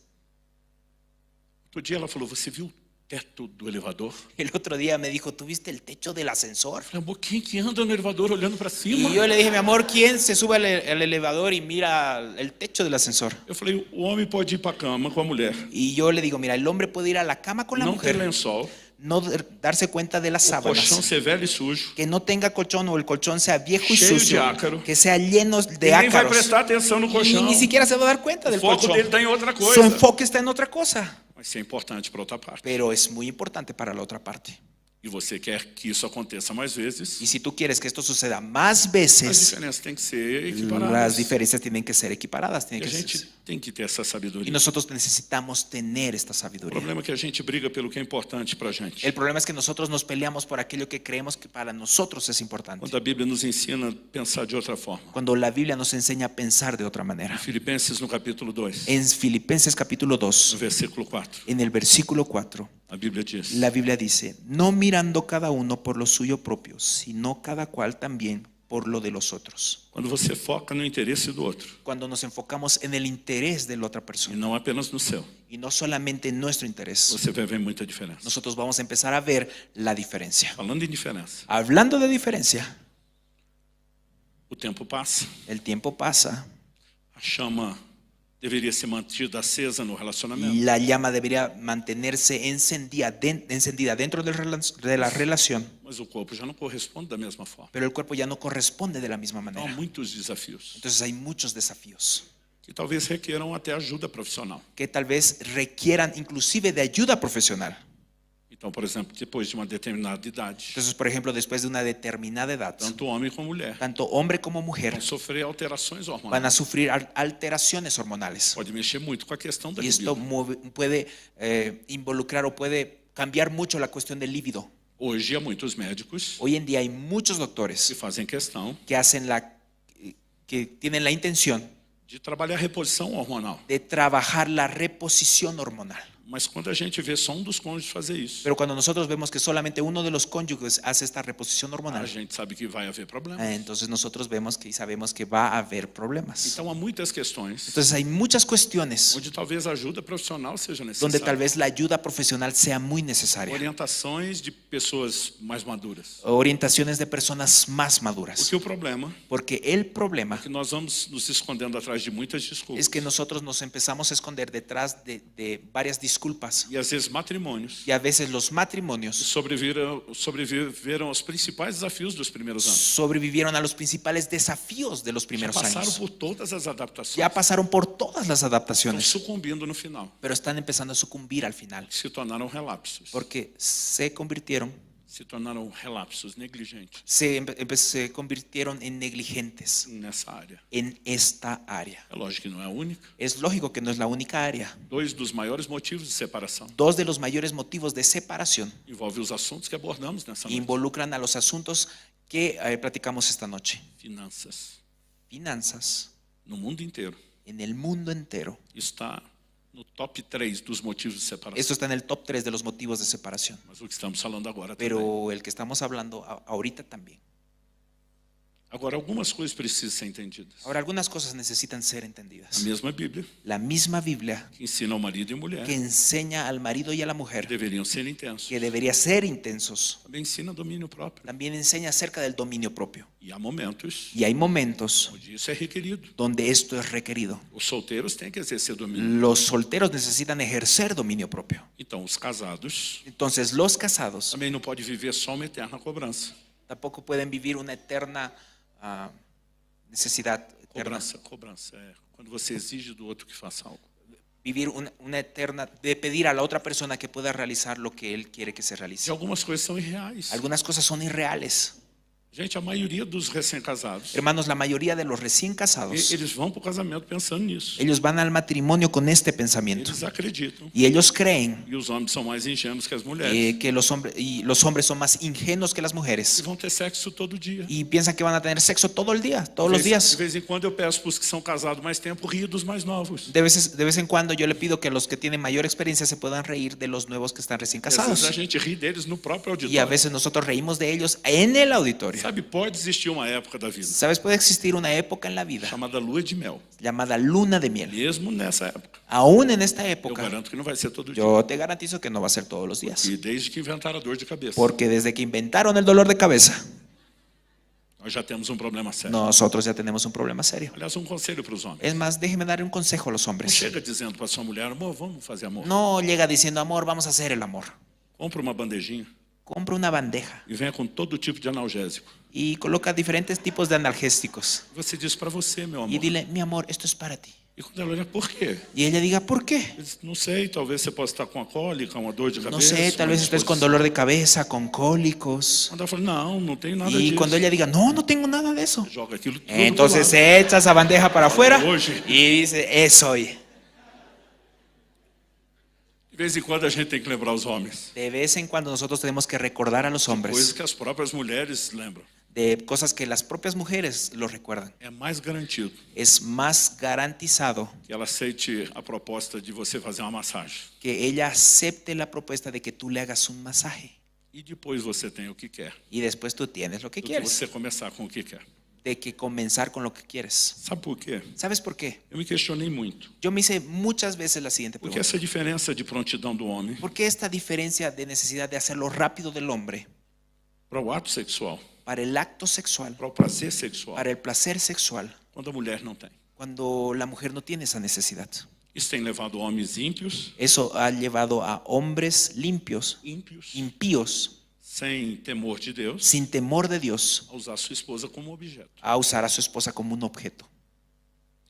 Outro dia ela falou, você viu o teto do elevador?
El otro día me dijo, ¿tú viste el techo del ascensor?
Eu falei, amor, quem que anda no elevador olhando para cima?
Y yo le dije, mi amor, ¿quién se sube al elevador y mira el techo del ascensor?
Eu falei, o homem pode ir para a cama com a mulher,
Y yo le digo, mira, el hombre puede ir a la cama con la
não ter
mujer,
lençol,
no darse cuenta de las
o colchão
sábanas,
ser velho e sujo,
que no tenga colchón o el colchón sea viejo y
Cheio de
sucio,
ácaro.
que sea lleno de
ninguém vai
ácaros.
prestar atenção no
Y
colchão.
ni siquiera se va a dar cuenta
O
del
foco
colchón.
dele está em outra
Su
coisa.
enfoque está en otra cosa.
Mas isso é importante para outra parte.
Pero es muy importante para la otra parte.
E você quer que isso aconteça mais vezes,
Y si tú quieres que esto suceda más
as
veces,
diferenças têm que ser
las
equiparadas.
diferencias tienen que ser equiparadas.
E
Tienen
a
que
gente
ser.
tem que ter essa
Y
sabedoria.
nosotros necesitamos tener esta
O
sabiduría.
problema é que a gente briga pelo que é importante para a gente.
El problema es que nosotros nos peleamos por aquello que creemos que para nosotros es importante.
Quando a Bíblia nos ensina a pensar de outra forma.
Cuando la Biblia nos enseña a pensar de otra
Em
manera.
Filipenses, no capítulo 2,
En Filipenses capítulo
no
2,
versículo 4,
en el versículo 4,
a Bíblia diz:
la Biblia dice, no mirando cada uno por lo suyo propio, sino cada cual también por lo de los otros.
quando você foca no interesse do outro
Cuando nos enfocamos en el interés de la otra
e
persona
não apenas no seu,
y no solamente en nuestro interés,
você vai ver muita diferença.
nosotros vamos a empezar a ver la diferencia.
Falando em diferença,
Hablando de diferencia,
o tempo passa,
el tiempo pasa,
a chama deveria ser mantida acesa no relacionamento,
la llama debería mantenerse encendida dentro de la relación,
mas o corpo já não corresponde da mesma forma.
pero el cuerpo ya no corresponde de la misma
Então, há
manera.
muitos desafios
Entonces hay muchos desafíos
que talvez requeram até ajuda profissional.
que tal vez requieran inclusive de ayuda profesional.
Então, por exemplo, depois de uma determinada idade,
Entonces, por ejemplo, después de una determinada edad,
tanto homem como mulher
tanto hombre como mujer
vão sofrer alterações
van
hormonais.
a sufrir alteraciones hormonales.
Pode mexer muito com a questão da
Y esto
libido.
puede involucrar o puede cambiar mucho la cuestión del líbido.
Hoje há muitos médicos
Hoy en día hay muchos
que
doctores
fazem questão
que tienen la intención
de trabalhar a reposição hormonal.
de trabajar la reposición hormonal.
Mas quando a gente vê só um dos cônjuges fazer isso,
Pero cuando nosotros vemos que solamente uno de los cónyuges hace esta reposición
a
hormonal,
gente sabe que vai haver problemas.
entonces nosotros vemos que y sabemos que va a haber problemas.
Então há muitas questões
Entonces hay muchas cuestiones
onde talvez a ajuda profissional seja
donde tal
necessária.
vez la ayuda profesional sea muy necesaria.
Orientações de pessoas mais maduras.
Orientaciones de personas más maduras.
Porque o problema
Porque el problema
é que nós vamos nos escondendo atrás de muitas desculpas.
es que nosotros nos empezamos a esconder detrás de varias disculpas.
E às vezes matrimônios
Y a veces los matrimonios
sobreviveram aos principais desafios dos primeiros anos.
sobrevivieron a los principales desafíos de los
Já
primeros
passaram
años.
por todas as adaptações.
Ya pasaron por todas las
Estão
adaptaciones,
sucumbindo no final.
pero están empezando a sucumbir al final,
Se tornaram relapsos.
porque se convirtieron
negligentes
se convirtieron en negligentes
nessa área.
en esta área.
É lógico que não é a única.
Es lógico que no es la única área.
Dois dos maiores motivos de separação
Dos de los mayores motivos de separación
envolvem os assuntos que abordamos nessa noite.
involucran a los asuntos que platicamos esta noche.
Finanças.
Finanzas
No mundo inteiro
en el mundo entero
está no top 3 dos motivos de separação.
Esto está en el top 3 de los motivos de separación.
Mas o que estamos falando agora também.
Pero el que estamos hablando ahorita también.
Agora, algumas coisas precisam ser entendidas.
Ahora, algunas cosas necesitan ser
A
entendidas.
mesma Bíblia,
La misma Biblia
que ensina ao marido e mulher,
que enseña al marido y a la
que
mujer
deveriam ser intensos,
que debería ser intensos,
também ensina domínio próprio.
también enseña acerca del dominio propio.
E há momentos
Y hay momentos
onde isso é requerido.
donde esto es requerido.
Os solteiros têm que exercer domínio.
Los solteros necesitan ejercer dominio propio.
Então, os casados
Entonces, los casados
também não podem viver só uma eterna cobrança.
tampoco pueden vivir una eterna necesidad, eterna,
Cobrança é quando você exige do outro que faça algo.
vivir una eterna, de pedir a la otra persona que pueda realizar lo que él quiere que se
E
realice.
algumas coisas são irreais.
Algunas cosas son irreales.
Gente, a maioria dos recém-casados,
Hermanos, la mayoría de los recién casados,
eles vão para o casamento pensando nisso.
ellos van al matrimonio con este pensamiento.
Eles acreditam.
Y ellos creen
E os homens são mais ingênuos que as mulheres.
que los hombres son más ingenuos que las
E
mujeres.
vão ter sexo todo dia.
Y piensan que van a tener sexo todo el día, todos los
De
días.
vez em quando eu peço para os que são casados mais tempo rir dos mais novos.
De vez en cuando yo le pido que los que tienen mayor experiencia se puedan reír de los nuevos que están recién
E às vezes
casados.
a gente ri deles no próprio
Y a
auditório.
veces nosotros reímos de ellos en el auditorio.
Sabe, pode existir uma época da vida
¿Sabes? Puede existir una época en la vida
chamada lua de mel.
llamada luna de miel.
Mesmo nessa época.
Aún en esta
Eu
época,
garanto que não vai ser todo dia.
yo te garantizo que no va a ser todos los días.
E desde que inventaram a dor de cabeça,
Porque desde que inventaron el dolor de cabeza,
nós já temos um problema sério.
nosotros ya tenemos un problema serio.
Aliás, um conselho para os homens.
Es más, déjeme dar un consejo a los
Não
hombres.
chega dizendo para sua mulher, amor, vamos fazer amor.
No llega diciendo, amor, vamos a hacer el amor.
Compra uma bandejinha
Compra una bandeja
e venha com todo tipo de analgésico.
y coloca diferentes tipos de analgésicos.
Você diz para você, meu
Y
amor.
dile, mi amor, esto es para ti.
E quando ela olha, por quê?
Y ella diga, ¿por qué?
Eu disse, não sei, talvez você possa estar com a cólica, uma dor de cabeça.
No sé, tal
uma
vez estés con
disposição.
dolor de cabeza, con cólicos.
Quando ela fala, não, não tenho nada
Y
disso.
cuando ella diga, no, no tengo nada de eso.
Joga aquilo tudo
Entonces
do lado.
se echa esa bandeja para afuera
Oye.
y dice, es hoy.
De vez em quando a gente tem que lembrar os homens.
De vez en cuando nosotros tenemos que recordar a los
Coisas
hombres
que as próprias mulheres lembram.
de cosas que las propias mujeres lo recuerdan.
É mais garantido
Es más garantizado
que ela aceite a proposta de você fazer uma massagem.
que ella acepte la propuesta de que tú le hagas un masaje
E depois você tem o que quer.
y después tú tienes lo que
Do que
quieres,
você começar com o que quer.
de que comenzar con lo que quieres.
Sabe por quê?
¿Sabes por qué?
Eu me questionei muito.
Yo me hice muchas veces la siguiente
Porque
pregunta.
essa diferença de prontidão do homem
¿Por qué esta diferencia de necesidad de hacerlo rápido del hombre
para o ato sexual,
para el acto sexual,
para o prazer sexual,
para el placer sexual,
quando a mulher não tem?
cuando la mujer no tiene esa necesidad?
Isso tem levado homens ímpios,
Eso ha llevado a hombres limpios, impíos,
sem temor de Deus,
sin temor de Dios,
a usar sua esposa como objeto.
a usar a su esposa como un objeto.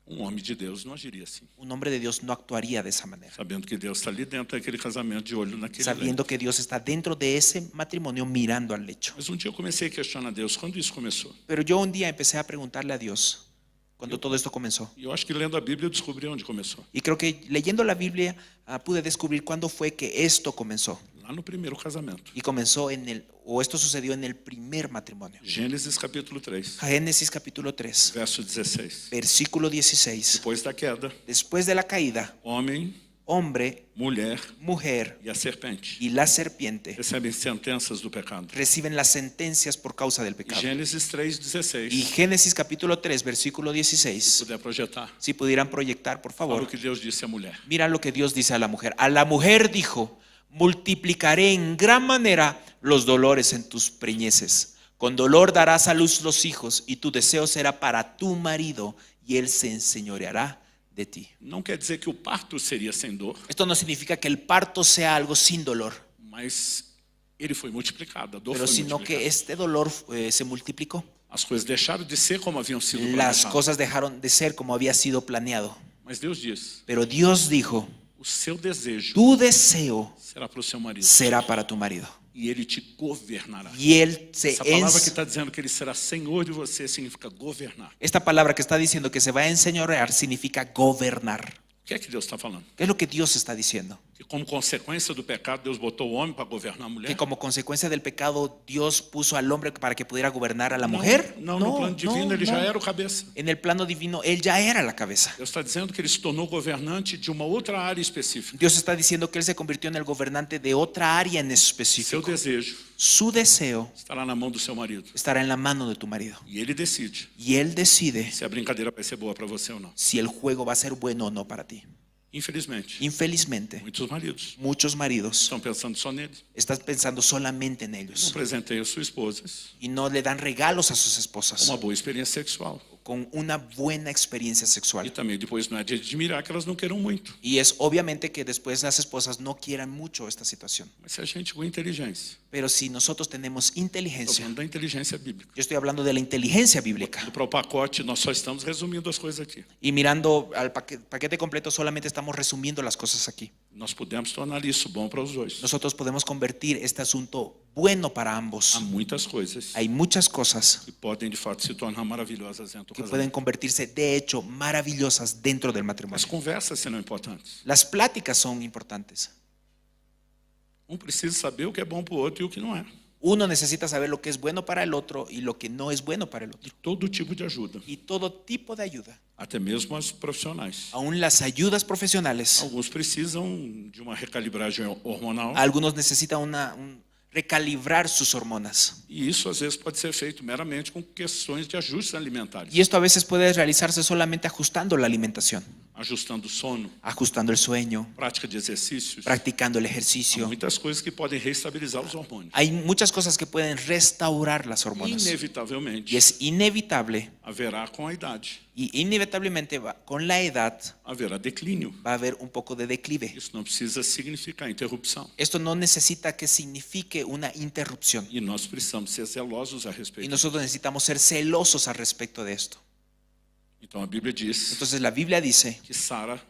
Homem de Deus não agiria assim,
Un hombre de Dios no actuaría de esa manera,
sabendo que Deus está ali dentro daquele casamento, de olho naquele
sabiendo
leito.
que Dios está dentro de ese matrimonio mirando al lecho.
Mas dia eu comecei a questionar Deus, quando isso começou?
Pero yo un día empecé a preguntarle a Dios cuando todo esto comenzó.
E eu acho que lendo a Bíblia eu descobri onde começou.
Y creo que leyendo la Biblia pude descubrir cuándo fue que esto comenzó.
Lá no primeiro casamento.
Y comenzó esto sucedió en el primer matrimonio.
Gênesis capítulo 3,
Génesis capítulo 3,
verso 16.
versículo 16.
Depois da queda,
Después de la caída,
homem,
hombre,
mulher
mujer
e a serpente
y la serpiente
recebem sentenças do pecado.
reciben las sentencias por causa del
E
pecado.
Gênesis 3,
Y
16,
Génesis capítulo 3, versículo 16,
puder projetar,
si pudieran proyectar, por
fala o
favor.
que Deus disse à mulher.
Mira lo que Dios dice a la mujer. A la mujer dijo, multiplicaré en gran manera los dolores en tus preñeces. Con dolor darás a luz los hijos y tu deseo será para tu marido y él se enseñoreará de ti.
Não quer dizer que o parto seria sem dor,
Esto no significa que el parto sea algo sin dolor,
mas ele foi multiplicado, a dor
pero
foi
sino que
multiplicada.
este dolor se multiplicó.
As coisas deixaram de ser como haviam sido
Las
planejadas.
cosas dejaron de ser como había sido planeado.
Mas Deus diz,
Pero Dios dijo,
o seu desejo
tu deseo
será para o seu marido.
será para tu marido
E ele te governará.
y él se
Essa palavra que está dizendo que ele será senhor de você significa governar.
Esta palabra que está diciendo que se va a enseñorear significa gobernar.
O que é que Deus está falando?
¿Qué es lo que Dios está diciendo?
Que como consequência do pecado, Deus botou o homem para governar a mulher?
Que como consecuencia del pecado Dios puso al hombre para que pudiera gobernar a la mujer.
Não, no plano divino ele já era o cabeça.
En el plano divino él ya era la cabeza.
Deus está dizendo que ele se tornou governante de uma outra área específica.
Dios está diciendo que él se convirtió en el gobernante de otra área en
Seu
específico.
desejo
Su deseo
estará na mão do seu marido.
estará en la mano de tu marido.
E ele decide
Y él decide
se a brincadeira vai ser boa para você ou não.
si el juego va a ser bueno o no para ti.
Infelizmente,
Infelizmente,
muitos maridos
muchos maridos
estão pensando só nele.
están pensando solamente en
Não
ellos
presentei as suas esposas
y no le dan regalos a sus
com
esposas
uma boa experiência sexual.
con una buena experiencia
E
sexual.
também depois não é de admirar que elas não queiram muito.
Y es obviamente que después las esposas no quieran mucho esta situación.
Mas se a gente com inteligência,
Pero si nosotros tenemos
estou
inteligencia,
falando da inteligência bíblica.
yo estoy hablando de la inteligencia bíblica,
Para o pacote, nós só estamos resumindo as coisas aqui.
y mirando al paquete completo solamente estamos resumiendo las cosas aquí.
Nós podemos tornar isso bom para os dois.
Nosotros podemos convertir este asunto bueno para ambos.
Há muitas coisas
Hay muchas cosas
que podem de fato se tornar maravilhosas dentro do
que
casamento.
pueden convertirse de hecho maravillosas dentro del
As
matrimonio.
conversas serão importantes.
Las pláticas son importantes.
Um precisa saber o que é bom para o outro e o que não é.
Uno necesita saber lo que es bueno para el otro y lo que no es bueno para el
E
otro.
todo tipo de ajuda,
Y todo tipo de ayuda,
até mesmo as profissionais.
aún las ayudas profesionales.
Alguns precisam de uma recalibragem hormonal
Algunos necesitan recalibrar sus hormonas.
e isso às vezes pode ser feito meramente com questões de ajustes alimentares,
Y esto a veces puede realizarse solamente ajustando la alimentación,
ajustando o sono,
ajustando el sueño,
prática de exercícios.
practicando el
Há
ejercicio.
muitas coisas que podem reestabilizar os hormônios.
Hay muchas cosas que pueden restaurar las hormonas.
Inevitavelmente
Y es inevitable,
haverá com a idade,
y inevitablemente con la edad
haverá declínio.
va a haber un poco de declive.
Isso não precisa significar interrupção.
Esto no necesita que signifique una interrupción.
E nós precisamos ser zelosos a
Y
respeito.
nosotros necesitamos ser celosos al respecto de esto.
Então a Bíblia diz
Entonces la Biblia dice
que Sara,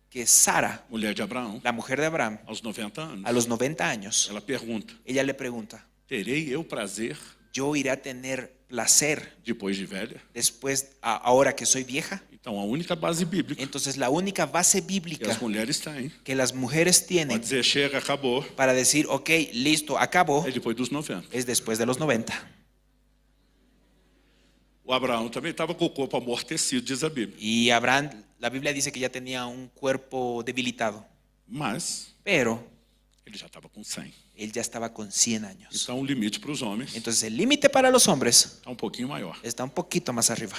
que Sara,
mulher de Abraão,
la mujer de Abraham,
aos 90 anos,
a los 90 años,
ela pergunta:
ella le pregunta,
terei eu prazer
¿yo iré a tener placer
depois de velha?
después, ahora que soy vieja?
Então a única base bíblica
Entonces la única base
que
bíblica
as mulheres têm
que las mujeres
pode
tienen
dizer chega, acabou,
para decir, ok, listo, acabó,
é depois dos 90.
es después de los 90.
O Abraão também estava com o corpo amortecido, diz a Bíblia.
Y Abraham, la Biblia dice que ya tenía un cuerpo debilitado,
Mas
pero
ele já estava com 100.
él ya estaba con 100 años.
Então o limite para os homens
Entonces el límite para los hombres
está um pouquinho maior.
está un poquito más arriba.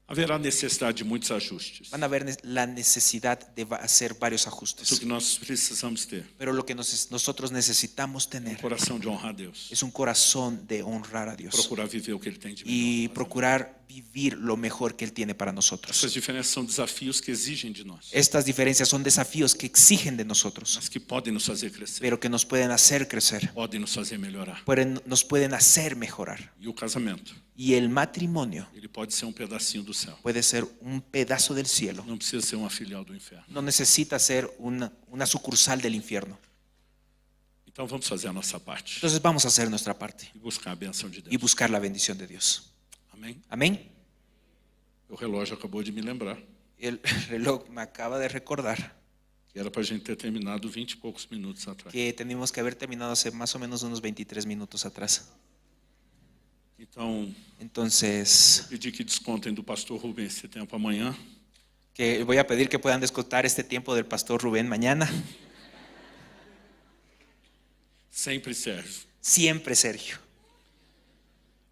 Haverá necessidade de muitos ajustes.
Van a ver la necesidad de hacer varios
Isso
ajustes.
que nós precisamos ter.
Pero lo que nosotros necesitamos tener
Coração de honrar a Deus.
es un corazón de honrar a Dios
Procurar viver o que Ele tem de
y
melhor.
procurar vivir lo mejor que Él tiene para nosotros.
Essas diferenças são desafios que exigem de nós,
Estas diferencias son desafíos que exigen de nosotros,
mas que podem nos fazer crescer,
pero que nos pueden hacer crecer,
podem nos fazer melhorar.
nos pueden hacer mejorar.
E o casamento,
Y el matrimonio
ele pode ser um pedacinho do céu.
puede ser un pedazo del cielo.
Não precisa ser uma filial do inferno.
No necesita ser una sucursal del infierno.
Então vamos fazer a nossa parte
Entonces vamos a hacer nuestra parte
e buscar a benção de
y
Deus.
buscar la bendición de Dios.
Amém?
Amén.
O relógio acabou de me lembrar
El reloj me acaba de recordar
que era para a gente ter terminado 20 e poucos minutos atrás.
que teníamos que haber terminado hace más o menos unos 23 minutos atrás.
Então,
Entonces,
pedi que descontem do pastor Rubens esse tempo amanhã.
que voy a pedir que puedan descontar este tiempo del pastor Rubén mañana.
Sempre serve.
Siempre, Sergio.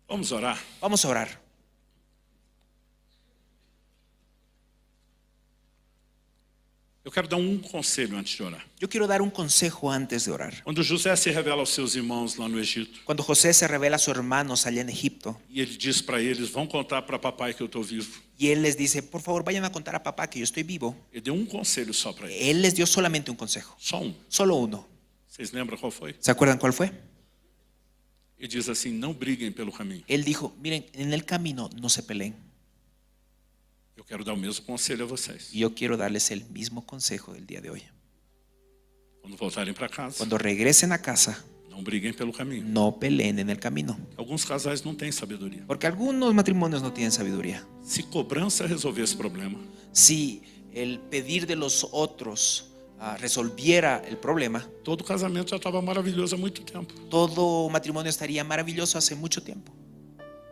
Vamos orar?
Vamos a orar.
Eu quero dar um conselho antes de orar.
Yo quiero dar un consejo antes de orar.
Quando José se revela aos seus irmãos lá no Egito,
Cuando José se revela a sus hermanos allá en Egipto
e ele diz para eles: vão contar para papai que eu estou vivo.
y él les dice, por favor, vayan a contar a papá que yo estoy vivo.
Ele deu um conselho só para eles.
Él les dio solamente un consejo,
Só um.
solo uno.
Vocês lembram qual foi?
¿Se acuerdan cuál fue?
Ele diz assim: não briguem pelo caminho.
Él dijo, miren, en el camino no se peleen.
Eu quero dar o mesmo conselho a vocês.
Y yo quiero darles el mismo consejo del día de hoy.
Quando voltarem para casa,
Cuando regresen a casa,
não briguem pelo caminho.
no peleen en el camino.
Alguns casais não têm sabedoria.
Porque algunos matrimonios no tienen sabiduría.
Se cobrança resolver esse problema,
Si el pedir de los otros resolviera el problema,
todo casamento já estava maravilhoso há muito tempo.
todo matrimonio estaría maravilloso hace mucho tiempo.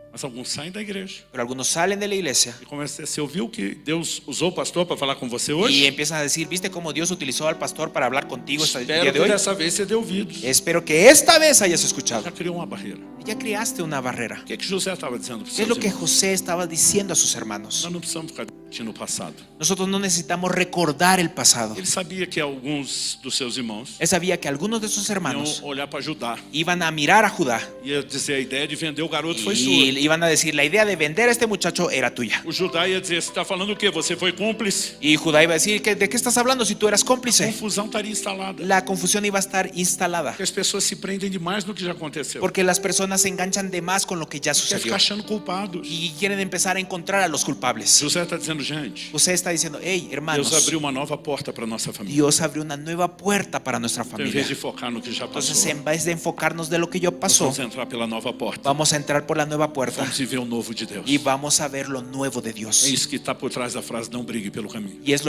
Mas alguns saem da igreja.
Pero algunos salen de la iglesia
E começam, você ouviu que Deus usou o pastor para falar com você
y
hoje?
empiezan a decir, ¿viste cómo Dios utilizó al pastor para hablar contigo el
Espero
día de
que
hoy?
dessa vez você dê ouvidos.
Espero que esta vez hayas escuchado.
Já criou uma barreira.
Ya creaste una barrera.
O que José estava dizendo para os
¿Qué es
seus
lo que
irmãos?
José estaba diciendo a sus hermanos?
Nós não precisamos ficar discutindo o passado.
Nosotros no necesitamos recordar el pasado.
Ele sabia que alguns dos seus irmãos
Él sabía que algunos de sus
iam
hermanos
olhar para Judá.
iban a mirar a Judá
Ia dizer, a ideia de vender o garoto foi
y
sua.
iban a decir, la idea de vender a este muchacho era tuya.
O Judá ia dizer, você está falando o quê? Você foi cúmplice?
Y Judá iba a decir, ¿de qué estás hablando si tú eras
A
cómplice?
confusão estaria instalada.
La confusión iba a estar instalada
Porque as pessoas se prendem demais no que já aconteceu.
porque las personas se enganchan de más con lo que ya
Quer
sucedió
ficar achando culpados.
y quieren empezar a encontrar a los culpables.
José está dizendo, gente,
José está diciendo, hey,
Deus
hermanos,
abriu uma nova porta para nossa família.
Dios abrió una nueva puerta para nuestra
Então, em
familia.
vez de focar no que já passou,
Entonces, en vez de enfocarnos de lo que ya
nós
pasó,
vamos entrar pela nova porta.
vamos a entrar por la nueva puerta
Vamos viver o novo de Deus.
y vamos a ver lo nuevo de Dios.
É isso que está por trás da frase, não brigue pelo caminho.
Y esto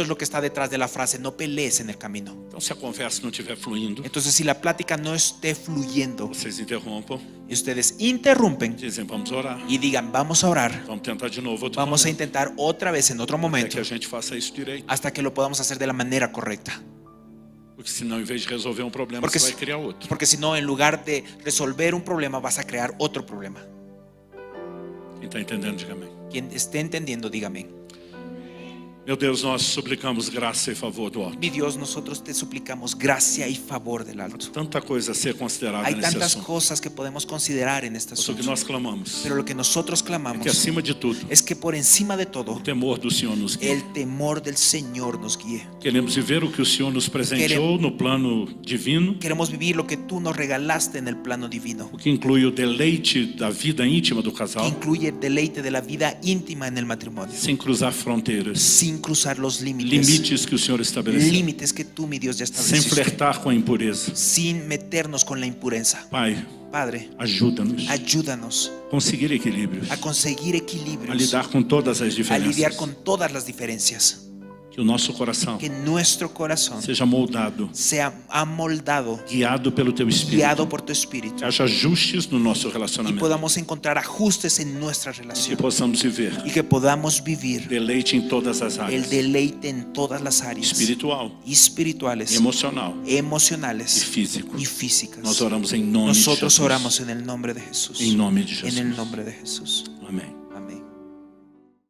es lo que está detrás de la frase, no pelees en el camino.
Então, se a conversa não estiver fluindo,
Entonces, si la plática no esté fluyendo
vocês interrompam,
y ustedes interrumpen
dizem, vamos orar,
y digan, vamos a orar,
vamos tentar de novo outro
vamos a
momento,
intentar otra vez en otro
até
momento,
que a gente faça isso direito.
hasta que lo podamos hacer de la manera correcta.
Porque senão, em vez de resolver um problema,
Porque
você vai criar outro.
Porque si no, en lugar de resolver un problema, vas a crear otro problema.
Quem está entendendo, diga amém.
Quien esté entendiendo, dígame.
Meu Deus, nós suplicamos graça e favor do alto.
Mi Dios, nosotros te suplicamos gracia y favor del alto.
Tanta coisa a ser considerada
Hay
nesse
tantas
assunto.
cosas que podemos considerar en este
Mas o que
asunto.
nós clamamos
Pero lo que nosotros
é que,
clamamos
acima de tudo,
es que por encima de todo,
o temor do Senhor nos guie.
el temor del Señor nos guíe.
Queremos viver o que o Senhor nos presenteou no plano divino,
Queremos vivir lo que tú nos regalaste en el plano divino,
o que inclui o deleite da vida íntima do
que
casal,
incluye el deleite de la vida íntima en el matrimonio,
sem cruzar fronteiras,
sin cruzar los límites
limites que o Senhor estabeleceu,
límites que tú, mi Dios, ya
sem
estableciste,
flertar com a impureza.
sin meternos con la impureza.
Pai,
Padre,
ajuda-nos
ayúdanos
a conseguir equilíbrios,
a conseguir
a
equilibrios,
lidar com todas as
a lidiar
diferenças,
con todas las diferencias,
que o nosso coração
que nuestro corazón
seja moldado,
sea amoldado,
guiado pelo Teu Espírito,
guiado por tu Espíritu,
que haja ajustes no nosso
y
relacionamento,
podamos encontrar ajustes en nuestra
que
relación
possamos viver
y que podamos vivir
deleite em todas as
el
áreas,
deleite en todas las áreas
espiritual,
espirituales,
emocional e
emocionales
físico.
y físicas.
Nós oramos em nome de
Nosotros
Jesus.
oramos en el nombre de Jesús.
Em nome de
En
Jesus.
el nombre de Jesús.
Amém.